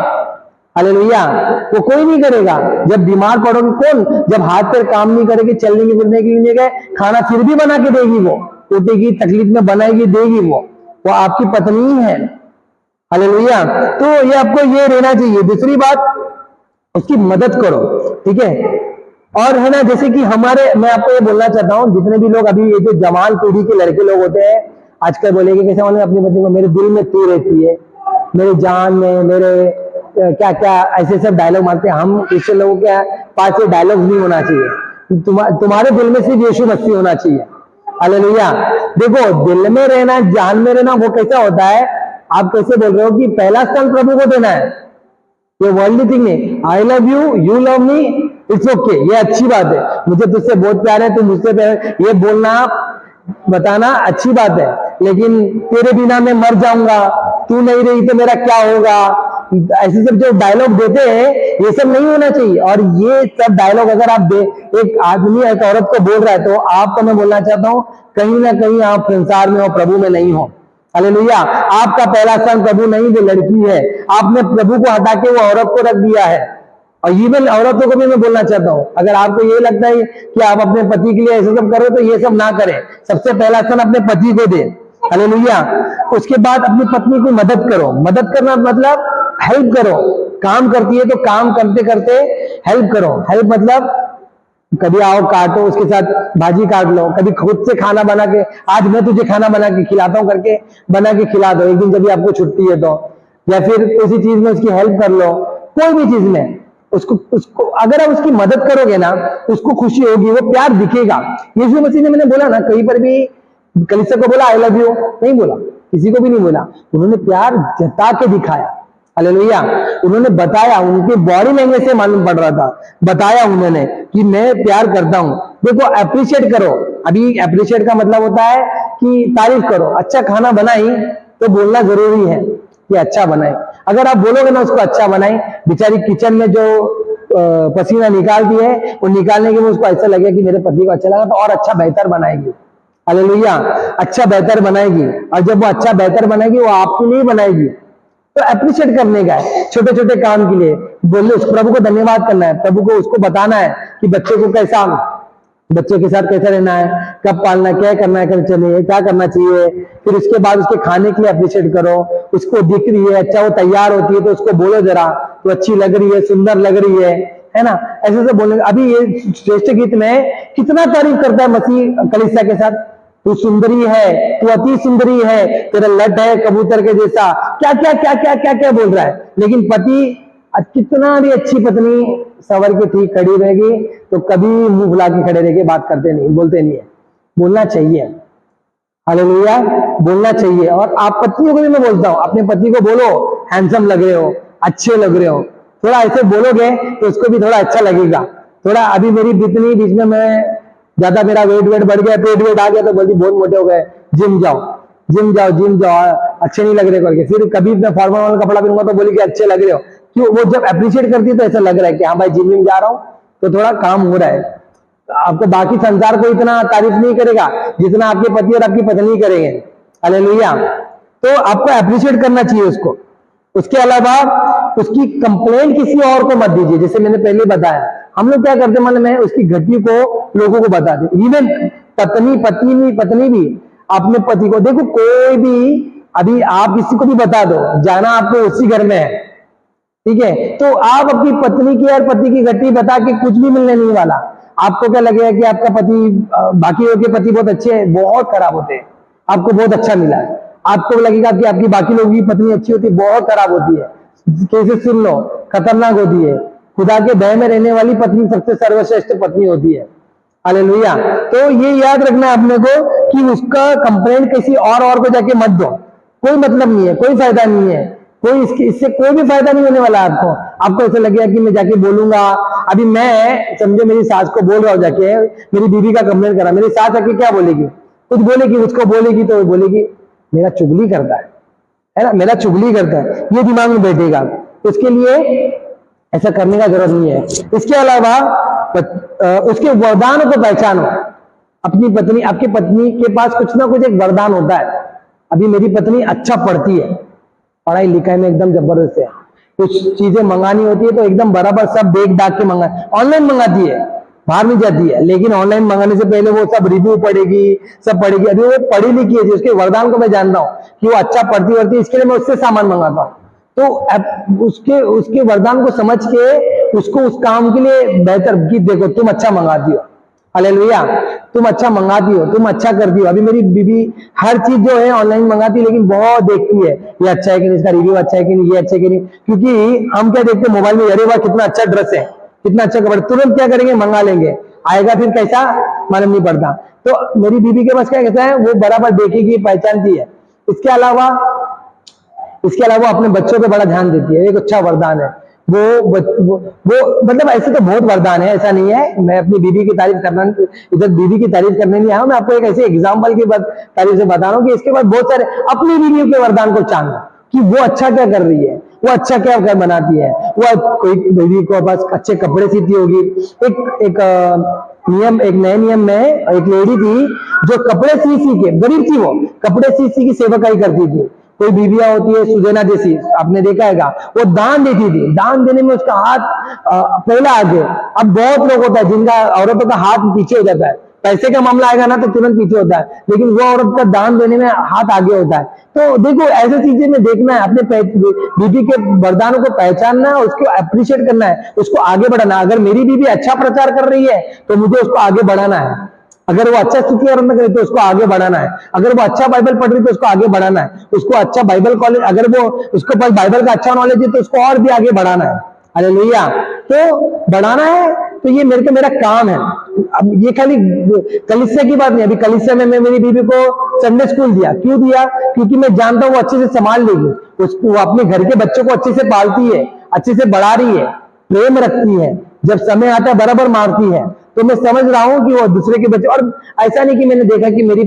हालेलुया। वो कोई नहीं करेगा। जब बीमार पड़ोगे कौन? जब हाथ पैर काम नहीं करेगी, चलने की फिरने के लिए गए, खाना फिर भी बना के देगी, वो उठेगी, तकलीफ में बनाएगी, देगी, वो आपकी पत्नी ही है। हालेलुया। तो ये आपको ये रहना चाहिए। दूसरी बात, उसकी मदद करो, ठीक है। और है ना, जैसे कि हमारे, मैं आपको ये बोलना चाहता हूँ, जितने भी लोग अभी ये जो जवान पीढ़ी के लड़के लोग होते हैं आजकल, बोलेंगे कैसे बोलेंगे अपनी पत्नी को, मेरे दिल में तू रहती है, मेरी जान में, मेरे क्या क्या ऐसे सब डायलॉग मारते हैं। हम क्रिश्चियन लोगों के पास ये डायलॉग नहीं होना चाहिए। तुम्हारे दिल में सिर्फ यीशु मसीह होना चाहिए। हालेलुया। देखो दिल में रहना, जान में रहना, वो कैसा होता है? आप कैसे बोल रहे हो कि पहला स्थान प्रभु को देना है, ये वर्ल्डली थिंग नहीं। I love you, you love me, it's okay, ये अच्छी बात है, मुझे तुझसे बहुत प्यार है, तुम मुझसे प्यार है, ये बोलना बताना अच्छी बात है। लेकिन तेरे बिना मैं मर जाऊंगा, तू नहीं रही तो मेरा क्या होगा, ऐसे सब जो डायलॉग देते हैं, ये सब नहीं होना चाहिए। और ये सब डायलॉग अगर आप एक आदमी एक औरत को बोल रहा है, तो आपको मैं बोलना चाहता हूं, कहीं ना कहीं आप संसार में हो, प्रभु में नहीं हो। हालेलुया। आपका पहला स्थान प्रभु नहीं, वो लड़की है। आपने प्रभु को हटा के वो औरत को रख दिया है। और इवन औरतों को भी मैं बोलना चाहता हूं, अगर आपको ये लगता है कि आप अपने पति के लिए ऐसा सब करो, तो ये सब ना करें। सबसे पहला स्थान अपने पति को दे। हालेलुया। उसके बाद अपनी पत्नी की मदद करो। मदद करना मतलब हेल्प करो। काम करती है तो काम करते करते हेल्प करो। हेल्प मतलब कभी आओ काटो, उसके साथ भाजी काट लो, कभी खुद से खाना बना के, आज मैं तुझे खाना बना के खिलाता हूँ करके बना के खिला दो एक दिन जब भी आपको छुट्टी है तो, या फिर किसी चीज में उसकी हेल्प कर लो, कोई भी चीज में उसको अगर आप उसकी मदद करोगे ना, उसको खुशी होगी, वो प्यार दिखेगा। यीशु मसीह ने, मैंने बोला ना, कहीं पर भी कलीसिया को बोला आई लव यू नहीं बोला, किसी को भी नहीं बोला, उन्होंने प्यार जता के दिखाया। हालेलुया। उन्होंने बताया, उनके बॉडी लैंग्वेज से मालूम पड़ रहा था, बताया उन्होंने कि मैं प्यार करता हूं। देखो, अप्रिशिएट करो। अभी अप्रिशिएट का मतलब होता है कि तारीफ करो। अच्छा खाना बनाई तो बोलना जरूरी है कि अच्छा बनाए। अगर आप बोलोगे ना उसको अच्छा बनाए, बेचारी किचन में जो पसीना निकालती है, वो निकालने के लिए उसको ऐसा लगे कि मेरे पति को अच्छा लगा, तो और अच्छा बेहतर बनाएगी। हालेलुया। अच्छा बेहतर बनाएगी, और जब वो अच्छा बेहतर बनाएगी वो आपके लिए बनाएगी। तो अप्रिशिएट करने का है, छोटे छोटे काम के लिए बोले, उस प्रभु को धन्यवाद करना है, प्रभु को उसको बताना है कि बच्चे को कैसा, बच्चे के साथ कैसा रहना है, कब पालना, क्या करना है, क्या करना चाहिए। फिर उसके बाद उसके खाने के लिए अप्रिशिएट करो। उसको दिख रही है, अच्छा वो तैयार होती है तो उसको बोलो जरा, तो अच्छी लग रही है, सुंदर लग रही है ना, ऐसे से बोलेंगे। अभी ये श्रेष्ठ गीत में कितना तारीफ करता है मसीह कलीसिया के साथ, तू सुंदरी है, तू अति सुंदरी है, तेरा लट है कबूतर के जैसा, क्या क्या क्या क्या क्या क्या बोल रहा है। लेकिन पति, कितना भी अच्छी पत्नी सवर के ठीक खड़ी रहेगी तो कभी मुंह फुला के खड़े रह के बात करते नहीं, बोलते नहीं है। बोलना चाहिए। हालेलुया। बोलना चाहिए। और आप पत्नियों को भी मैं बोलता हूं, अपने पति को बोलो हैंडसम लग रहे हो, अच्छे लग रहे हो, थोड़ा ऐसे बोलोगे तो उसको भी थोड़ा अच्छा लगेगा। थोड़ा अभी मेरी बितनी बीच में मैं ज्यादा, मेरा वेट बढ़ गया, पेट वेट आ गया, तो बोलती बहुत मोटे हो गए, जिम जाओ जिम जाओ जिम जाओ, अच्छे नहीं लग रहे करके। फिर कभी मैं फॉर्मल वाला कपड़ा पहनूंगा तो बोली कि अच्छे लग रहे हो। क्यों? वो जब अप्रिशिएट करती है तो ऐसा लग रहा है कि हाँ भाई जिम जा रहा हूं तो थोड़ा काम हो रहा है। आपको बाकी संसार को इतना तारीफ नहीं करेगा जितना आपके पति और आपकी पत्नी करेंगे। हालेलुया। तो आपको अप्रिशिएट करना चाहिए उसको। उसके अलावा उसकी कंप्लेंट किसी और को मत दीजिए। जैसे मैंने पहले बताया, हम लोग क्या करते मन में उसकी घटी को लोगों को बताते। इवन पत्नी भी अपने पति को, देखो कोई भी, अभी आप किसी को भी बता दो, जाना आपको उसी घर में है, ठीक है, तो आप अपनी पत्नी की और पति की घटी बता के कुछ भी मिलने नहीं वाला। आपको क्या लगेगा कि आपका पति, बाकी लोगों के पति बहुत अच्छे हैं, बहुत खराब होते हैं, आपको बहुत अच्छा मिला है। आपको लगेगा कि आपकी बाकी लोगों की पत्नी अच्छी होती है, बहुत खराब होती है। कैसे सुन लो, खतरनाक होती है। खुदा के भय में रहने वाली पत्नी सबसे सर्वश्रेष्ठ पत्नी होती है। हालेलुया। तो ये याद रखना है अपने को कि उसका कंप्लेंट किसी और को जाके मत दो। कोई मतलब नहीं है, कोई फायदा नहीं है, कोई इससे कोई भी फायदा नहीं होने वाला आपको। आपको ऐसा लगेगा कि मैं जाके बोलूंगा। अभी मैं समझो मेरी सास को बोल रहा हूं जाके, मेरी बीवी का कंप्लेंट करा, मेरी सास आके क्या बोलेगी? कुछ बोलेगी, उसको बोलेगी तो बोलेगी मेरा चुगली करता है ना, मेरा चुगली करता है, ये दिमाग में बैठेगा। उसके लिए ऐसा करने का जरूरत नहीं है। इसके अलावा उसके वरदानों को पहचानो। अपनी पत्नी, आपकी पत्नी के पास कुछ ना कुछ एक वरदान होता है। अभी मेरी पत्नी अच्छा पढ़ती है, पढ़ाई लिखाई में एकदम जबरदस्त है। कुछ चीजें मंगानी होती है तो एकदम बराबर सब देख दाख के मंगा, ऑनलाइन मंगाती है, बाहर नहीं जाती है, लेकिन ऑनलाइन मंगाने से पहले वो सब रिव्यू पढ़ेगी, सब पढ़ेगी। अभी वो पढ़ी लिखी है, उसके वरदान को मैं जानता हूँ कि वो अच्छा पढ़ती वढ़ती, इसके लिए मैं उससे सामान मंगाता हूँ। तो उसके वरदान को समझ के उसको उस काम के लिए बेहतर, कि देखो तुम अच्छा मंगाती हो, हालेलुया, तुम अच्छा मंगाती हो, तुम अच्छा करती हो। अभी मेरी बीबी हर चीज जो है ऑनलाइन मंगाती है, लेकिन बहुत देखती है ये अच्छा है कि नहीं, इसका रिव्यू अच्छा है कि नहीं, ये अच्छा है कि नहीं। क्योंकि हम क्या देखते हैं मोबाइल में, अरे वाह कितना अच्छा ड्रेस है, कितना अच्छा कपड़ा, तुरंत क्या करेंगे, मंगा लेंगे, आएगा फिर कैसा मालूम नहीं पड़ता। तो मेरी बीबी के पास क्या कहता है, वो बराबर देखेगी, पहचानती है। इसके अलावा अपने बच्चों पे बड़ा ध्यान देती है, एक अच्छा वरदान है वो मतलब ऐसे तो बहुत वरदान है, ऐसा नहीं है। मैं अपनी बीवी की तारीफ करना, इधर बीवी की तारीफ करने नहीं आया, मैं आपको एक ऐसे एग्जाम्पल की तारीफ से बता रहा हूँ कि इसके बाद बहुत सारे अपनी बीवी के वरदान को जानना कि वो अच्छा क्या कर रही है, वो अच्छा क्या कर बनाती है। वो कोई बीवी को बस अच्छे कपड़े सीती होगी। एक नए नियम में एक लेडी थी जो कपड़े सी के, गरीब थी, वो कपड़े सी की सेवकाई करती थी। कोई बीवियां होती है सुजैना जैसी, आपने देखा है, वो दान देती थी, दान देने में उसका हाथ पहला आगे। अब बहुत लोग होता है जिनका औरतों का हाथ पीछे हो जाता है, पैसे का मामला आएगा ना तो तुरंत पीछे होता है, लेकिन वो औरत का दान देने में हाथ आगे होता है। तो देखो ऐसी चीजें में देखना है, अपने बीवी के वरदानों को पहचानना है, उसको अप्रिशिएट करना है, उसको आगे बढ़ाना है। अगर मेरी बीवी अच्छा प्रचार कर रही है तो मुझे उसको आगे बढ़ाना है। अगर वो अच्छा स्तुति आरंभ करे तो उसको आगे बढ़ाना है। अगर वो अच्छा बाइबल पढ़ रही है तो उसको आगे बढ़ाना है। उसको अच्छा बाइबल कॉलेज, अगर वो उसके पास बाइबल का अच्छा नॉलेज है तो उसको और भी आगे बढ़ाना है। हालेलुया। तो बढ़ाना है, तो ये मेरा काम है। अब ये खाली कलीसिया की बात नहीं, अभी कलीसिया में मैं मेरी बीवी को संडे स्कूल दिया। क्यों दिया? क्योंकि मैं जानता हूं वो अच्छे से संभाल लेगी, उसको, वो अपने घर के बच्चों को अच्छे से पालती है, अच्छे से बढ़ा रही है, प्रेम रखती है, जब समय आता है बराबर मारती है। तो मैं समझ रहा हूं कि वो दूसरे के बच्चे, और ऐसा नहीं कि मैंने देखा कि मेरी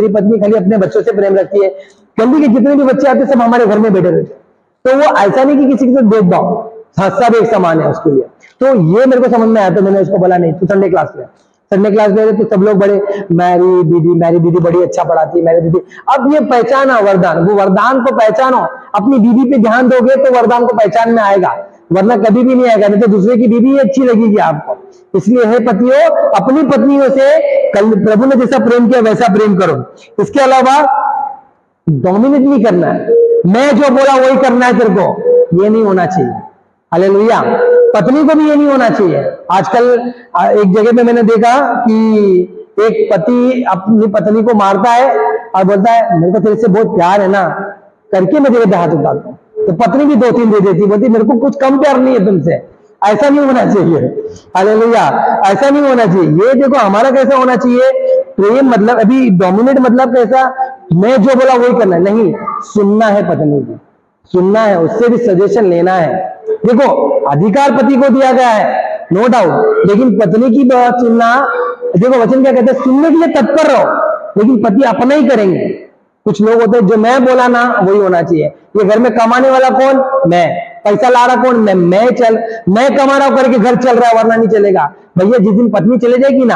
पत्नी खाली अपने बच्चों से प्रेम रखती है। गली के जितने भी बच्चे आते सब हमारे घर में बैठे रहते, तो वो ऐसा नहीं कि किसी के साथ भेदभाव, सब एक समान है उसके लिए। तो ये मेरे को समझ में आया, तो मैंने उसको बोला नहीं, तो संडे क्लास में तो सब लोग बड़े, मेरी दीदी बड़ी अच्छा पढ़ाती है, मेरी दीदी। अब ये पहचाना वरदान, वो वरदान को पहचानो, अपनी बीवी पे ध्यान दोगे तो वरदान को पहचान में आएगा, वरना कभी भी नहीं आएगा। नहीं तो दूसरे की बीवी अच्छी लगेगी आपको। इसलिए हे पतियों, अपनी पत्नियों से कल प्रभु ने जैसा प्रेम किया वैसा प्रेम करो। इसके अलावा डोमिनेट नहीं करना है, मैं जो बोला वही करना है तेरे को, ये नहीं होना चाहिए। हालेलुया। पत्नी को भी ये नहीं होना चाहिए। आजकल एक जगह पे मैंने देखा कि एक पति अपनी पत्नी को मारता है और बोलता है मेरे को तेरे से बहुत प्यार है ना, करके मैं तेरे पे हाथ उठाता हूँ। तो पत्नी भी 2-3 दे देती, बोलती मेरे को कुछ कम प्यार नहीं है तुमसे। ऐसा नहीं होना चाहिए। हालेलुया। ऐसा नहीं होना चाहिए। ये देखो हमारा कैसा होना चाहिए प्रेम, मतलब अभी डोमिनेट मतलब कैसा, मैं जो बोला वही करना है, नहीं, सुनना है पत्नी की, सुनना है, उससे भी सजेशन लेना है। देखो अधिकार पति को दिया गया है, नो डाउट, लेकिन पत्नी की बात सुनना, देखो वचन क्या कहते हैं, सुनने के लिए तत्पर रहो, लेकिन पति अपना ही करेंगे। कुछ लोग होते हैं जो मैं बोला ना वही होना चाहिए। ये घर में कमाने वाला कौन? मैं। पैसा ला रहा कौन? मैं कमा रहा हूं करके घर चल रहा है, वरना नहीं चलेगा। भैया जिस दिन पत्नी चले जाएगी ना,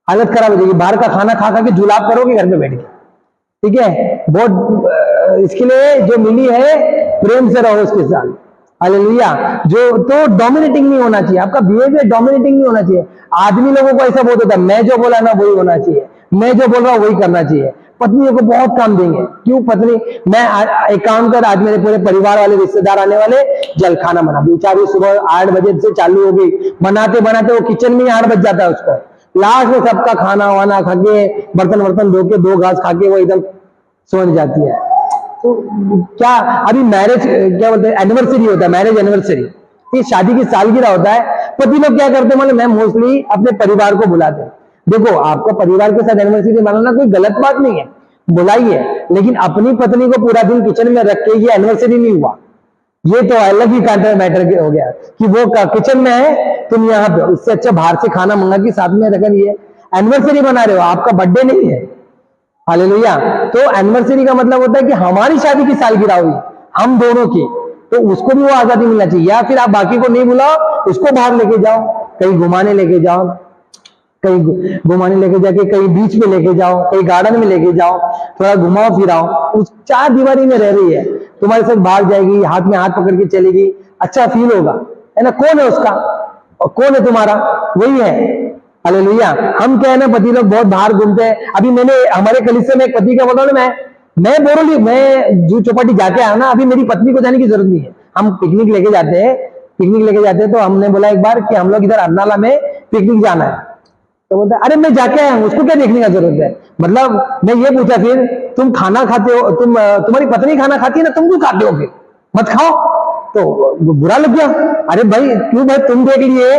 हालत खराब हो जाएगी। बाहर का खाना खा खा के जुलाब करोगे घर में बैठ के, ठीक है। बहुत इसके लिए जो मिली है प्रेम से रहो उसके साथ। हालेलुया। जो तो डोमिनेटिंग नहीं होना चाहिए, आपका बिहेवियर डोमिनेटिंग नहीं होना चाहिए। आदमी लोगों को ऐसा बहुत होता है, मैं जो बोला ना वही होना चाहिए, मैं जो बोल रहा हूं वही करना चाहिए। पत्नियों को बहुत काम देंगे। क्यों पत्नी, मैं एक काम कर, आज मेरे पूरे परिवार वाले रिश्तेदार आने वाले, जल खाना बना। बेचारी सुबह 8 बजे से चालू हो गई, बनाते बनाते वो किचन में ही 8 बज जाता है उसको। लास्ट में सबका खाना वाना खा के, बर्तन धो के, 2 घास खा के वो एकदम सो जाती है। तो क्या अभी मैरिज क्या बोलते हैं, एनिवर्सरी होता है, मैरिज एनिवर्सरी, ये शादी की सालगिरह होता है। पति लोग क्या करते हैं मालूम, मैं मोस्टली अपने परिवार को बुलाते हैं। देखो आपका परिवार के साथ एनिवर्सरी मनाना कोई गलत बात नहीं है, बुलाइए, लेकिन अपनी पत्नी को पूरा दिन किचन में रख के ये एनिवर्सरी नहीं हुआ। ये तो अलग ही कांट्रा मैटर हो गया कि वो किचन में है, तुम यहाँ पे, उससे अच्छा बाहर से खाना मंगा के साथ में रखा। ये एनिवर्सरी बना रहे हो, आपका बर्थडे नहीं है। हालेलुया। तो एनिवर्सरी का मतलब होता है कि हमारी शादी की सालगिरह हुई, हम दोनों की, तो उसको भी वो आजादी मिलना चाहिए। या फिर आप बाकी को नहीं बुलाओ, उसको बाहर लेके जाओ, कहीं घुमाने लेके जाओ, कहीं घुमाने लेके जाके कहीं बीच में लेके जाओ, कहीं गार्डन में लेके जाओ, थोड़ा घुमाओ फिराओ। उस 4 दीवारी में रह रही है, तुम्हारे साथ बाहर जाएगी, हाथ में हाथ पकड़ के चलेगी, अच्छा फील होगा, है ना। कौन है उसका और कौन है तुम्हारा? वही है। हालेलुया। हम क्या है ना, पति लोग बहुत बाहर घूमते हैं। अभी मैंने हमारे कलीसिया में एक पति का बोला ना, मैं बोरोली, मैं जू चौपाटी जाके आया ना, अभी मेरी पत्नी को जाने की जरूरत नहीं है। हम पिकनिक लेके जाते हैं, तो हमने बोला एक बार कि हम लोग इधर अर्नाला में पिकनिक जाना है। तो बोलता अरे मैं जाके आया हूं, उसको क्या देखने का जरूरत है। मतलब मैं ये पूछा, फिर तुम खाना खाते हो, तुम्हारी पत्नी खाना खाती है ना, तुम क्यों खाते हो? फिर मत खाओ। तो बुरा लग गया। अरे भाई क्यों भाई, तुम देख लिए,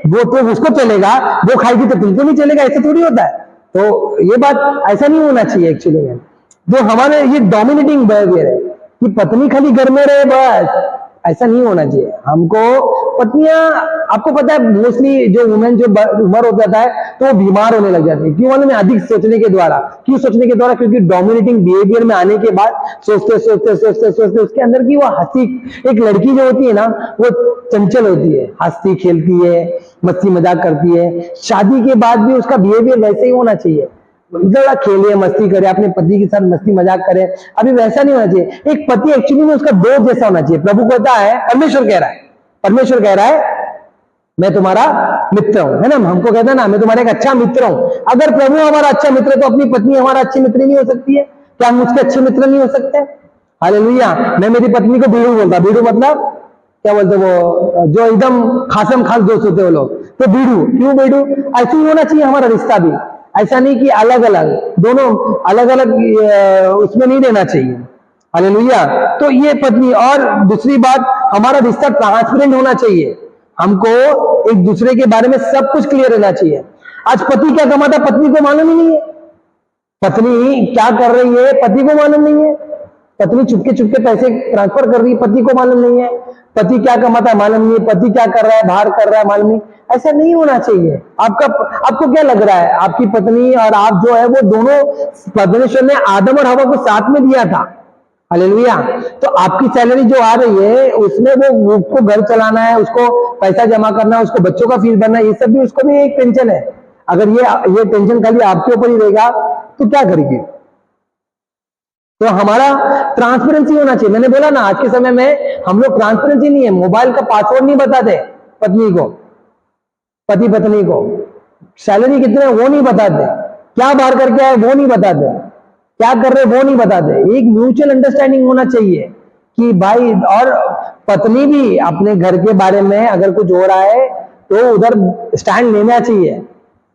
वो तो उसको चलेगा, वो खाएगी तो तुमको नहीं चलेगा, ऐसा थोड़ी होता है। तो ये बात ऐसा नहीं होना चाहिए एक्चुअली में। जो हमारे ये डोमिनेटिंग बिहेवियर है कि पत्नी खाली घर में रहे बस, ऐसा नहीं होना चाहिए। हमको पत्नियां, आपको पता है मोस्टली जो वुमेन जो उम्र हो जाता है तो वो बीमार होने लग जाती है। क्यों मालूम है? अधिक सोचने के द्वारा। क्यों सोचने के द्वारा? क्योंकि डोमिनेटिंग बिहेवियर में आने के बाद सोचते उसके अंदर की वो हंसी, एक लड़की जो होती है ना वो चंचल होती है, हंसती खेलती है, मस्ती मजाक करती है। शादी के बाद भी उसका बिहेवियर वैसे ही होना चाहिए, जरा खेले मस्ती करे, अपने पति के साथ मस्ती मजाक करे। अभी वैसा नहीं होना चाहिए। एक पति एक्चुअली में उसका दोस्त जैसा होना चाहिए। प्रभु कहता है, परमेश्वर कह रहा है मैं तुम्हारा मित्र हूं, है ना, हमको कहता है ना मैं तुम्हारा एक अच्छा मित्र हूं। अगर प्रभु हमारा अच्छा मित्र है तो अपनी पत्नी हमारा अच्छी मित्र नहीं हो सकती है? क्या हम उसके अच्छे मित्र नहीं हो सकते? हालेलुया। मैं मेरी पत्नी को बीड़ू बोलता, बीड़ू मतलब क्या बोलते वो जो एकदम खासम खास दोस्त होते वो लोग, तो बीड़ू क्यों बीड़ू? ऐसे ही होना चाहिए हमारा रिश्ता भी, ऐसा नहीं कि अलग अलग, दोनों अलग अलग उसमें नहीं रहना चाहिए। हालेलुया। तो ये पत्नी, और दूसरी बात हमारा रिश्ता ट्रांसपेरेंट होना चाहिए, हमको एक दूसरे के बारे में सब कुछ क्लियर रहना चाहिए। आज पति क्या कमाता है पत्नी को मालूम ही नहीं है, पत्नी क्या कर रही है पति को मालूम नहीं है, पत्नी चुपके पैसे ट्रांसफर कर रही है पति को मालूम नहीं है, पति क्या कमाता है मालूम नहीं है, पति क्या कर रहा है बाहर कर रहा है मालूम नहीं। ऐसा नहीं होना चाहिए। आपको क्या लग रहा है, आपकी पत्नी और आप जो है वो दोनों परमेश्वर ने आदम और हवा को साथ में दिया था। हालेलुया। तो आपकी सैलरी जो आ रही है उसमें वो उसको घर चलाना है, उसको पैसा जमा करना है, उसको बच्चों का फीस भरना है, ये सब भी उसको भी एक टेंशन है। अगर ये टेंशन खाली आपके ऊपर ही रहेगा तो क्या करेगी? तो हमारा ट्रांसपेरेंसी होना चाहिए। मैंने बोला ना आज के समय में हम लोग ट्रांसपेरेंसी नहीं है, मोबाइल का पासवर्ड नहीं बताते पत्नी को, पति पत्नी को सैलरी कितने वो नहीं बताते, क्या बाहर करके आए वो नहीं बताते, क्या कर रहे वो नहीं बताते। एक म्यूचुअल अंडरस्टैंडिंग होना चाहिए कि भाई, और पत्नी भी अपने घर के बारे में अगर कुछ हो रहा है तो उधर स्टैंड लेना चाहिए।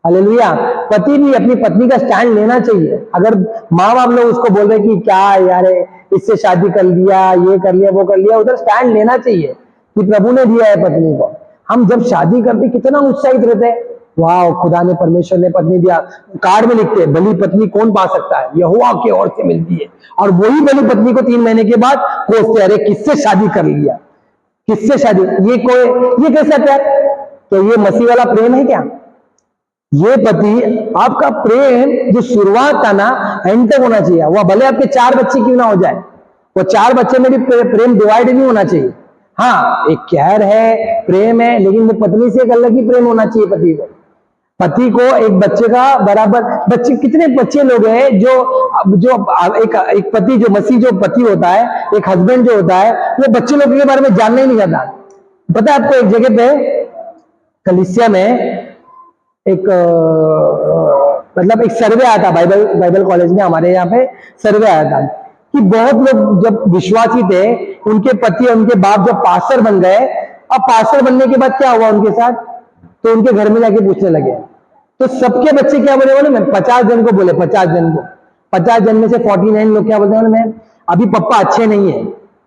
हालेलुया। पति भी अपनी पत्नी का स्टैंड लेना चाहिए। अगर माँ बाप लोग उसको बोल रहे कि क्या यार इससे शादी कर लिया, ये कर लिया वो कर लिया, उधर स्टैंड लेना चाहिए कि प्रभु ने दिया है पत्नी को। हम जब शादी करते कितना उत्साहित रहते हैं, वाह खुदा ने परमेश्वर ने पत्नी दिया, कार्ड में लिखते हैं भली पत्नी कौन पा सकता है, यहोवा की ओर से मिलती है। और वही भली पत्नी को 3 महीने के बाद कोसते, अरे किससे शादी कर लिया, किससे शादी, ये कैसा प्यार? तो ये मसीह वाला प्रेम है क्या? ये पति आपका प्रेम जो शुरुआत था ना एंड तक होना चाहिए। वह भले आपके 4 बच्चे क्यों ना हो जाए, वो 4 बच्चे में भी प्रेम डिवाइड नहीं होना चाहिए। हाँ एक केयर है, प्रेम है, लेकिन वो पत्नी से एक अलग ही प्रेम होना चाहिए। पति को एक बच्चे का बराबर, बच्चे कितने बच्चे लोग हैं जो एक पति जो मसीह जो पति होता है, एक हस्बैंड जो होता है, वो बच्चे लोग के बारे में जानना ही नहीं चाहता। पता है आपको, एक जगह पे कलीसिया में एक मतलब एक सर्वे आया था, बाइबल कॉलेज में हमारे यहाँ पे सर्वे आया था कि बहुत लोग जब विश्वासी थे उनके पति और उनके बाप जब पास्टर बन गए, अब पास्टर बनने के बाद क्या हुआ उनके साथ, तो उनके घर में जाके पूछने लगे, तो सबके बच्चे क्या बोले बोले, मैं 50 जन को बोले, 50 जन को, 50 जन में से 49 लोग क्या बोलते हैं, मैं अभी पप्पा अच्छे नहीं है,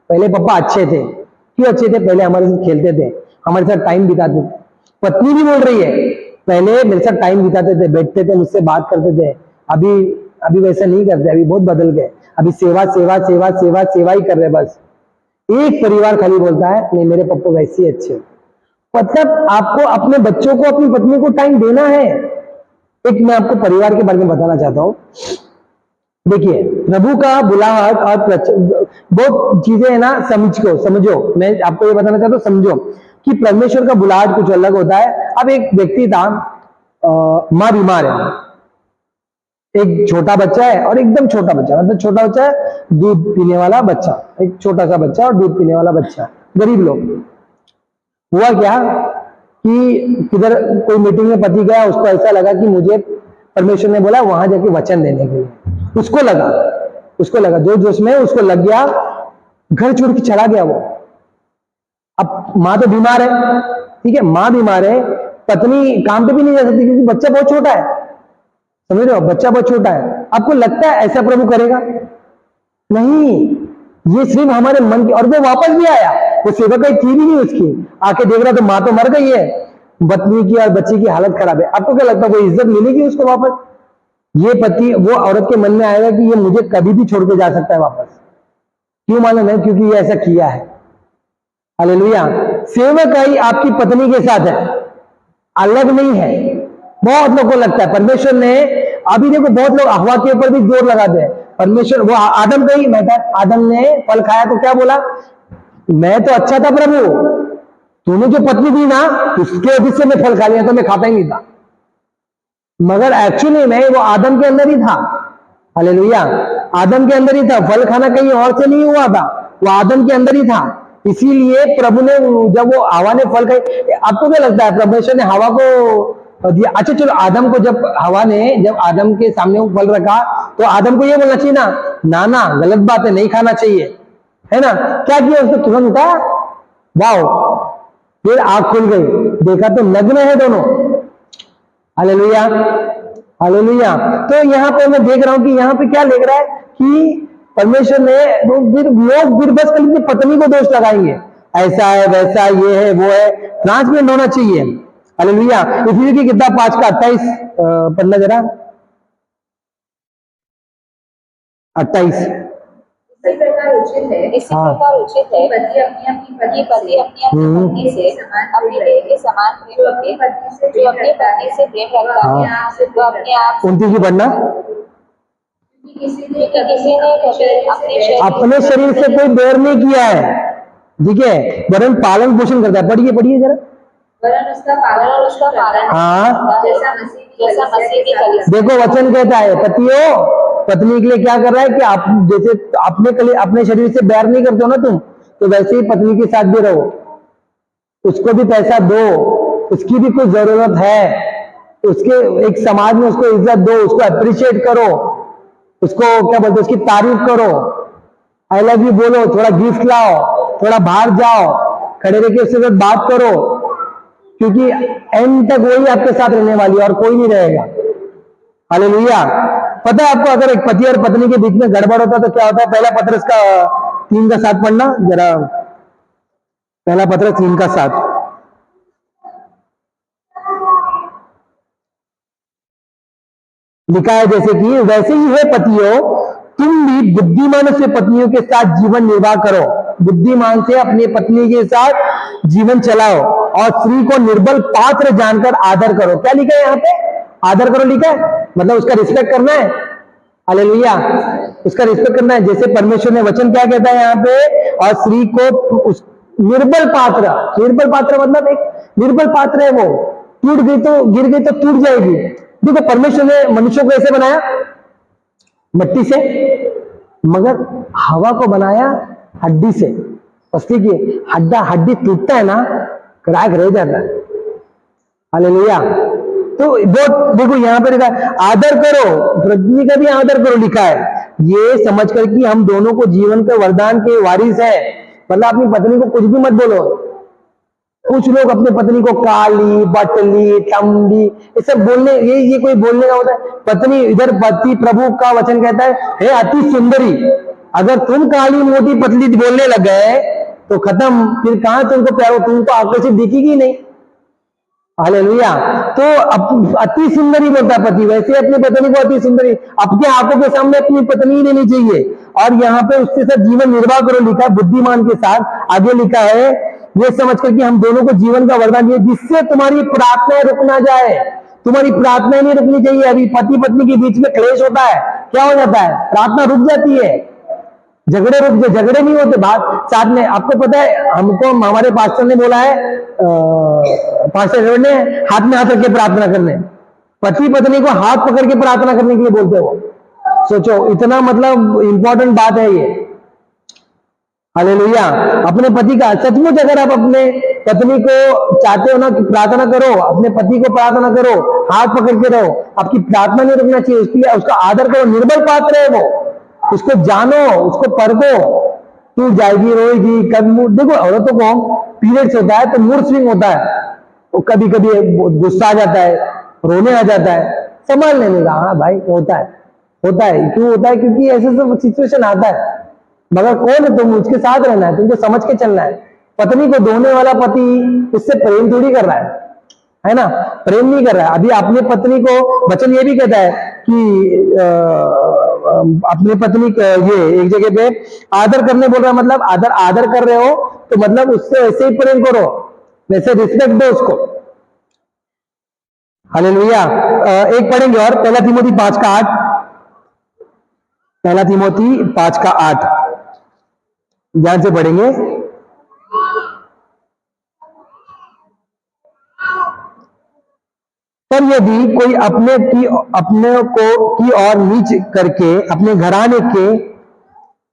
पहले पप्पा अच्छे थे। क्यों अच्छे थे? पहले हमारे साथ खेलते थे, हमारे साथ टाइम बिताते थे। पत्नी भी बोल रही है पहले मेरे साथ टाइम बिताते थे, बैठते थे, मुझसे बात करते थे, अभी वैसा नहीं करते, अभी बहुत बदल गए, अभी सेवा सेवा सेवा सेवा सेवा ही कर रहे। बस एक परिवार खाली बोलता है नहीं मेरे पप्पा वैसे ही अच्छे। मतलब आपको अपने बच्चों को अपनी पत्नी को टाइम देना है। एक मैं आपको परिवार के बारे में बताना चाहता हूं। देखिए प्रभु का बुलाहट और बहुत चीजें है ना, समझो, मैं आपको ये बताना चाहता हूं, समझो कि परमेश्वर का बुलाहट कुछ अलग होता है। अब एक व्यक्ति था, माँ बीमार है, एक छोटा बच्चा है, और एकदम छोटा बच्चा, मतलब छोटा बच्चा है, दूध पीने वाला बच्चा, एक छोटा सा बच्चा और दूध पीने वाला बच्चा, गरीब लोग। हुआ क्या कि किधर कोई मीटिंग में पति गया, उसको ऐसा लगा कि मुझे परमेश्वर ने बोला वहां जाके वचन देने के लिए, उसको लगा जोश में उसको लग गया, घर छोड़ के चला गया वो। अब माँ तो बीमार है, ठीक है, माँ बीमार है, पत्नी काम पे भी नहीं जा सकती क्योंकि बच्चा बहुत छोटा है, समझ रहे हो, बच्चा बहुत छोटा है। आपको लगता है ऐसा प्रभु करेगा? नहीं, ये सिर्फ हमारे मन की। और वो वापस भी आया, वो सेवकाई थी भी नहीं उसकी, आके देख रहा तो माँ तो मर गई है, पत्नी की और बच्ची की हालत खराब है। आपको क्या लगता है वो इज्जत मिलेगी उसको वापस? ये पति, वो औरत के मन में आएगा कि ये मुझे कभी भी छोड़ के जा सकता है वापस। क्यों मालूम है? क्योंकि ये ऐसा किया है। हालेलुया। सेवकाई आपकी पत्नी के साथ है, अलग नहीं है। बहुत लोगों को लगता है परमेश्वर ने, अभी देखो बहुत लोग हवा के ऊपर भी जोर लगाते हैं, परमेश्वर, वो आदम का ही मैटर, आदम ने फल खाया तो क्या बोला, मैं तो अच्छा था प्रभु, तूने जो पत्नी दी ना उसके वजह से मैं फल खा लिया, तो मैं खाता ही नहीं था। मगर एक्चुअली में वो आदम के अंदर ही था। हालेलुया। आदम के अंदर ही था, फल खाना कहीं और से नहीं हुआ था, वो आदम के अंदर ही था। इसीलिए प्रभु ने, जब वो हवा ने फल खाई, आपको क्या लगता है परमेश्वर ने हवा को दिया? अच्छा चलो, आदम को जब हवा ने, जब आदम के सामने वो फल रखा, तो आदम को ये बोलना चाहिए ना, ना गलत बात है, नहीं खाना चाहिए, है ना? क्या किया उसने? तुरंत उठाया, वाह, फिर आंख खुल गई, देखा तो नग्न है दोनों। Hallelujah, hallelujah. तो यहाँ पे मैं देख रहा हूं कि यहाँ पे क्या लिख रहा है कि परमेश्वर ने, लोग फिर बस कल पत्नी को दोष लगाएंगे, ऐसा है, वैसा, ये है, वो है, ट्रांसपेरेंट होना चाहिए। हालेलुया। इफिसियों की किताब 5 का 28 पढ़ना जरा, 28। इसी प्रकार उचित है पति अपनी पत्नी से अपनी देह के समान प्रेम रखे, जो अपनी पत्नी से प्रेम रखता है वो अपने आप 29 की पढ़ना। किसी ने कभी अपने शरीर से कोई बैर नहीं किया है, ठीक है, वरन पालन पोषण करता है। पढ़िए पढ़िए जरा। वरन उसका पालन हाँ, जैसा मसीह की कलीसिया। देखो वचन कहता है, पतियों पत्नी के लिए क्या कर रहा है कि आप जैसे अपने शरीर से बैर नहीं करते हो ना तुम, तो वैसे ही पत्नी के साथ भी रहो, उसको भी पैसा दो, उसकी भी कुछ जरूरत है, उसके एक समाज में उसको इज्जत दो, उसको अप्रिशिएट करो, उसको क्या बोलते, उसकी तारीफ करो, आई लव यू बोलो, थोड़ा गिफ्ट लाओ, थोड़ा बाहर जाओ, खड़े रह के उसके साथ बात करो, क्योंकि एंड तक वही आपके साथ रहने वाली है और कोई नहीं रहेगा। हालेलुया। पता है आपको, अगर एक पति और पत्नी के बीच में गड़बड़ होता है तो क्या होता है? पहला पत्रस का 3 का 7 पढ़ना जरा, पहला पत्रस 3 का 7। लिखा है जैसे कि वैसे ही है पतियों, तुम भी बुद्धिमान से पत्नियों के साथ जीवन निर्वाह करो, बुद्धिमान से अपनी पत्नी के साथ जीवन चलाओ, और स्त्री को निर्बल पात्र जानकर आदर करो। क्या लिखा है यहाँ पे? आदर करो लिखा है, मतलब उसका रिस्पेक्ट करना है। हालेलुया, उसका रिस्पेक्ट करना है। जैसे परमेश्वर ने वचन क्या कहता है यहाँ पे, और स्त्री को निर्बल पात्र मतलब एक निर्बल पात्र है, वो टूट गई तो गिर गई तो टूट जाएगी। देखो परमेश्वर ने मनुष्य को ऐसे बनाया, मिट्टी से, मगर हवा को बनाया हड्डी से। उसकी हड्डी टूटता है ना, क्रैक रह जाता है। हालेलुया। तो बहुत देखो यहाँ पे लिखा है, आदर करो, पत्नी का भी आदर करो लिखा है, ये समझ कर कि हम दोनों को जीवन के वरदान के वारिस है। मतलब अपनी पत्नी को कुछ भी मत बोलो। कुछ लोग अपनी पत्नी को काली, बटली, टम्बी, ये सब बोलने, ये कोई बोलने का होता है? पत्नी, इधर पति प्रभु का वचन कहता है अति सुंदरी। अगर तुम काली, मोटी, पतली बोलने लग गए तो खत्म, फिर कहां तुमको प्यारो, तुमको आकर्षित दिखेगी नहीं। हालेलुया। तो अति सुंदरी बोलता है पति, वैसे अपनी पत्नी को अति सुंदरी, अपने आंखों के सामने अपनी पत्नी ही लेनी चाहिए, और यहाँ पे उसके साथ जीवन निर्वाह करो लिखा है, बुद्धिमान के साथ। आगे लिखा है, ये समझ कर कि हम दोनों को जीवन का वरदान दिए, जिससे तुम्हारी प्रार्थनाएं रुक ना जाए। तुम्हारी प्रार्थनाएं नहीं रुकनी चाहिए। अभी पति पत्नी के बीच में क्लेश होता है, क्या हो जाता है? प्रार्थना रुक जाती है, झगड़े नहीं होते बात साथ में। आपको पता है, हमको हमारे पास्टर ने बोला है, पास्टर ने हाथ में हाथ रख के प्रार्थना करने, पति पत्नी को हाथ पकड़ के प्रार्थना करने के लिए बोलते हो। सोचो, इतना मतलब इंपॉर्टेंट बात है ये। हालेलुया। अपने पति का सचमुच, अगर आप अपने पत्नी को चाहते हो ना कि प्रार्थना करो, अपने पति को प्रार्थना करो, हाथ पकड़ के रहो, आपकी प्रार्थना नहीं रुकना चाहिए। उसके लिए उसका आदर करो, निर्बल पात्र है वो, उसको जानो, उसको परखो, टूट जाएगी, रोएगी, कभी देखो औरतों को पीरियड्स होता है तो मूड स्विंग होता है, तो कभी कभी गुस्सा आ जाता है, रोने आ जाता है, संभाल लेने का। हाँ भाई, होता है। क्यों होता है? क्योंकि ऐसे सब सिचुएशन आता है, मगर कौन है तुम? उसके साथ रहना है, तुमको समझ के चलना है। पत्नी को धोने वाला पति उससे प्रेम थोड़ी कर रहा है ना? प्रेम नहीं कर रहा है। अभी अपनी पत्नी को वचन ये भी कहता है कि अपनी पत्नी, ये एक जगह पे आदर करने बोल रहा है, मतलब आदर कर रहे हो तो मतलब उससे वैसे ही प्रेम करो, वैसे रिस्पेक्ट दो उसको। हालेलुया। एक पढ़ेंगे और, पहला तिमोथी 5 का 8, पहला तिमोथी 5 का 8 ध्यान से पढ़ेंगे। पर यदि कोई अपने को की और नीच करके अपने घराने के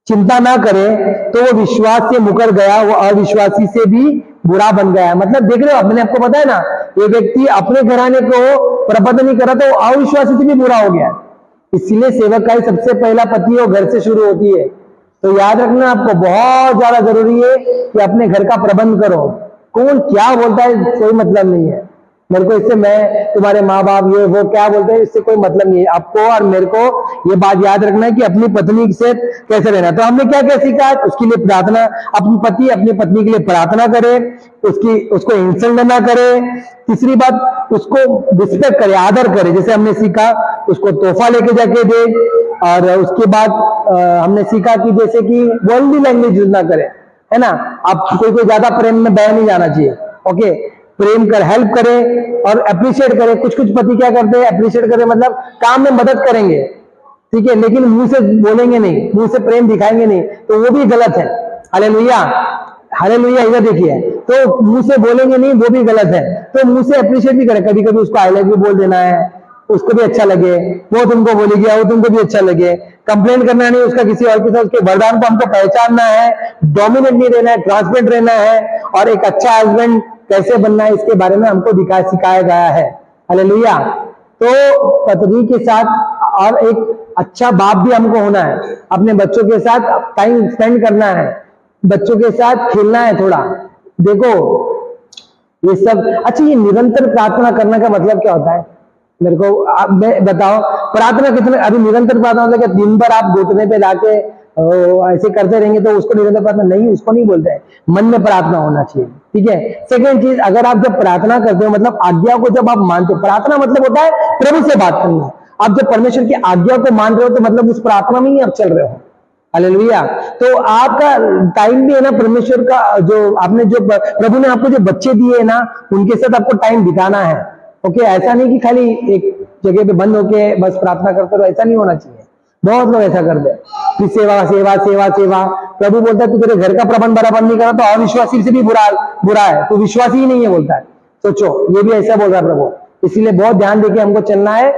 चिंता ना करे तो वो विश्वास से मुकर गया, वो अविश्वासी से भी बुरा बन गया। मतलब देख रहे हो, मैंने आपको बताया ना, ये व्यक्ति अपने घराने को प्रबंध नहीं करा तो अविश्वासी से भी बुरा हो गया। इसलिए सेवक का ही सबसे पहला पति वो घर से शुरू होती है। तो याद रखना, आपको बहुत ज्यादा जरूरी है कि अपने घर का प्रबंध करो। कौन क्या बोलता है कोई मतलब नहीं है मेरे को इससे, मैं तुम्हारे माँ बाप ये वो क्या बोलते हैं इससे कोई मतलब नहीं है। आपको और मेरे को ये बात याद रखना है कि अपनी पत्नी से कैसे रहना। तो हमने क्या क्या सीखा, उसके लिए प्रार्थना, अपनी पति अपनी पत्नी के लिए प्रार्थना करे, उसको इंसल्ट ना करे। तीसरी बात, उसको रिस्पेक्ट करे, आदर करे, जैसे हमने सीखा उसको तोहफा लेके जाके दे। और उसके बाद हमने सीखा कि जैसे कि वर्ल्डली लैंग्वेज यूज ना करे, है ना। आप कोई ज्यादा प्रेम में बह नहीं जाना चाहिए। ओके, प्रेम कर, हेल्प करे और अप्रिशिएट करे। कुछ पति क्या करते हैं, अप्रिशिएट करे मतलब काम में मदद करेंगे, ठीक है, लेकिन मुंह से बोलेंगे नहीं, मुंह से प्रेम दिखाएंगे नहीं, तो वो भी गलत है। हालेलुया, हालेलुया, इधर देखिए, तो मुंह से बोलेंगे नहीं, वो भी गलत है। तो मुंह से अप्रिशिएट भी करे, कभी कभी उसको आई लव यू बोल देना है, उसको भी अच्छा लगे, वो तुमको बोलेगी, वो तुमको भी अच्छा लगे। कंप्लेंट करना नहीं उसका किसी और के साथ, उसके वरदान को हमको पहचानना है, डोमिनेट नहीं रहना है, ट्रांसपेरेंट रहना है, और एक अच्छा हस्बैंड कैसे बनना है इसके बारे में हमको सिखाया गया है। हालेलुया। तो पत्नी के साथ और एक अच्छा बाप भी हमको होना है, अपने बच्चों के साथ टाइम स्पेंड करना है, बच्चों के साथ खेलना है थोड़ा। देखो ये सब अच्छा, ये निरंतर प्रार्थना करने का मतलब क्या होता है मेरे को आप बताओ। प्रार्थना कितने, अभी निरंतर प्रार्थना होता है कि दिन भर आप घुटने पे लाके ऐसे करते रहेंगे तो उसको निरंतर प्रार्थना नहीं, उसको नहीं बोलते हैं। मन में प्रार्थना होना चाहिए, ठीक है। सेकेंड चीज, अगर आप जब प्रार्थना करते हो मतलब आज्ञा को जब आप मानते हो, प्रार्थना मतलब होता है प्रभु से बात करना। आप जब परमेश्वर की आज्ञा को मान रहे हो तो मतलब उस प्रार्थना में ही आप चल रहे हो। हालेलुया। तो आपका टाइम भी है ना परमेश्वर का, जो आपने जो प्रभु ने आपको जो बच्चे दिए है ना, उनके साथ आपको टाइम बिताना है। ओके, ऐसा नहीं कि खाली एक जगह पे बंद होके बस प्रार्थना करते रहो, ऐसा नहीं होना चाहिए। बहुत लोग ऐसा करते हैं कि सेवा सेवा सेवा सेवा। प्रभु बोलता है तू तेरे घर का प्रबंध बराबर नहीं करा तो अविश्वासी से भी बुरा है, तो विश्वासी ही नहीं है बोलता है। सोचो, ये भी ऐसा बोल रहा है प्रभु। इसीलिए बहुत ध्यान देके हमको चलना है।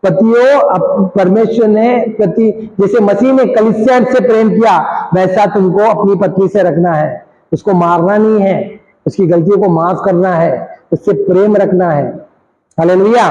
पतियों, परमेश्वर ने पति जैसे मसीह ने कलीसिया से प्रेम किया, वैसा तुमको अपनी पत्नी से रखना है। उसको मारना नहीं है, उसकी गलतियों को माफ करना है, उससे प्रेम रखना है। हालेलुया।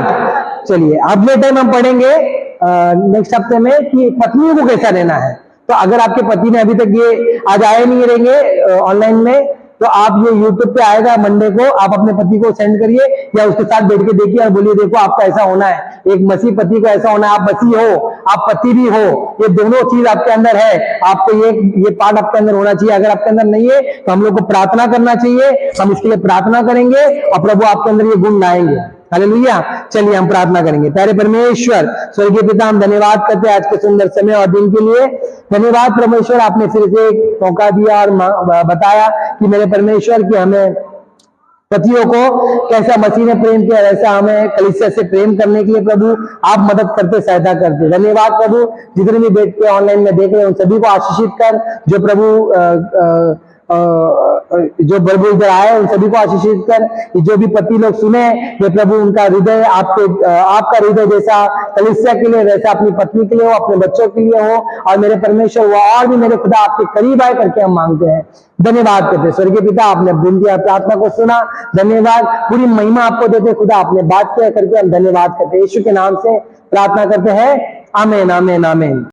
चलिए अगले टाइम हम पढ़ेंगे नेक्स्ट हफ्ते में कि पत्नियों को कैसा रहना है। तो अगर आपके पति ने अभी तक ये आज आए नहीं रहेंगे ऑनलाइन में, तो आप ये YouTube पे आएगा मंडे को, आप अपने पति को सेंड करिए या उसके साथ बैठ के देखिए और बोलिए देखो आपका ऐसा होना है, एक मसीह पति को ऐसा होना है। आप मसीह हो, आप पति भी हो, ये दोनों चीज आपके अंदर है। आपको ये पार्ट आपके अंदर होना चाहिए। अगर आपके अंदर नहीं है तो हम लोग को प्रार्थना करना चाहिए, हम इसके लिए प्रार्थना करेंगे और प्रभु आपके अंदर ये गुण लाएंगे। हालेलुया। चलिए हम प्रार्थना करेंगे। प्यारे परमेश्वर स्वर्गीय पिता, हम धन्यवाद करते हैं आज के सुंदर समय और दिन के लिए। धन्यवाद परमेश्वर, आपने फिर से एक मौका दिया और बताया कि मेरे परमेश्वर कि हमें पतियों को कैसा मसीह ने प्रेम किया, वैसा हमें कलीसिया से प्रेम करने के लिए प्रभु आप मदद करते, सहायता करते। धन्यवाद प्रभु, जितने भी बैठ के ऑनलाइन में देख रहे हैं उन सभी को आशीषित कर। जो प्रभु जो प्रभु इधर आए उन सभी को आशीषित कर। जो भी पति लोग सुने ये प्रभु, उनका हृदय आपका हृदय जैसा कलीसिया के लिए वैसा अपनी पत्नी के लिए हो, अपने बच्चों के लिए हो। और मेरे परमेश्वर वो और भी मेरे खुदा आपके करीब आए करके हम मांगते हैं। धन्यवाद करते स्वर्गीय पिता, आपने विनती और प्रार्थना को सुना। धन्यवाद, पूरी महिमा आपको देते खुदा, आपने बात किया करके हम धन्यवाद करते। यीशु के नाम से प्रार्थना करते हैं, आमीन आमीन आमीन।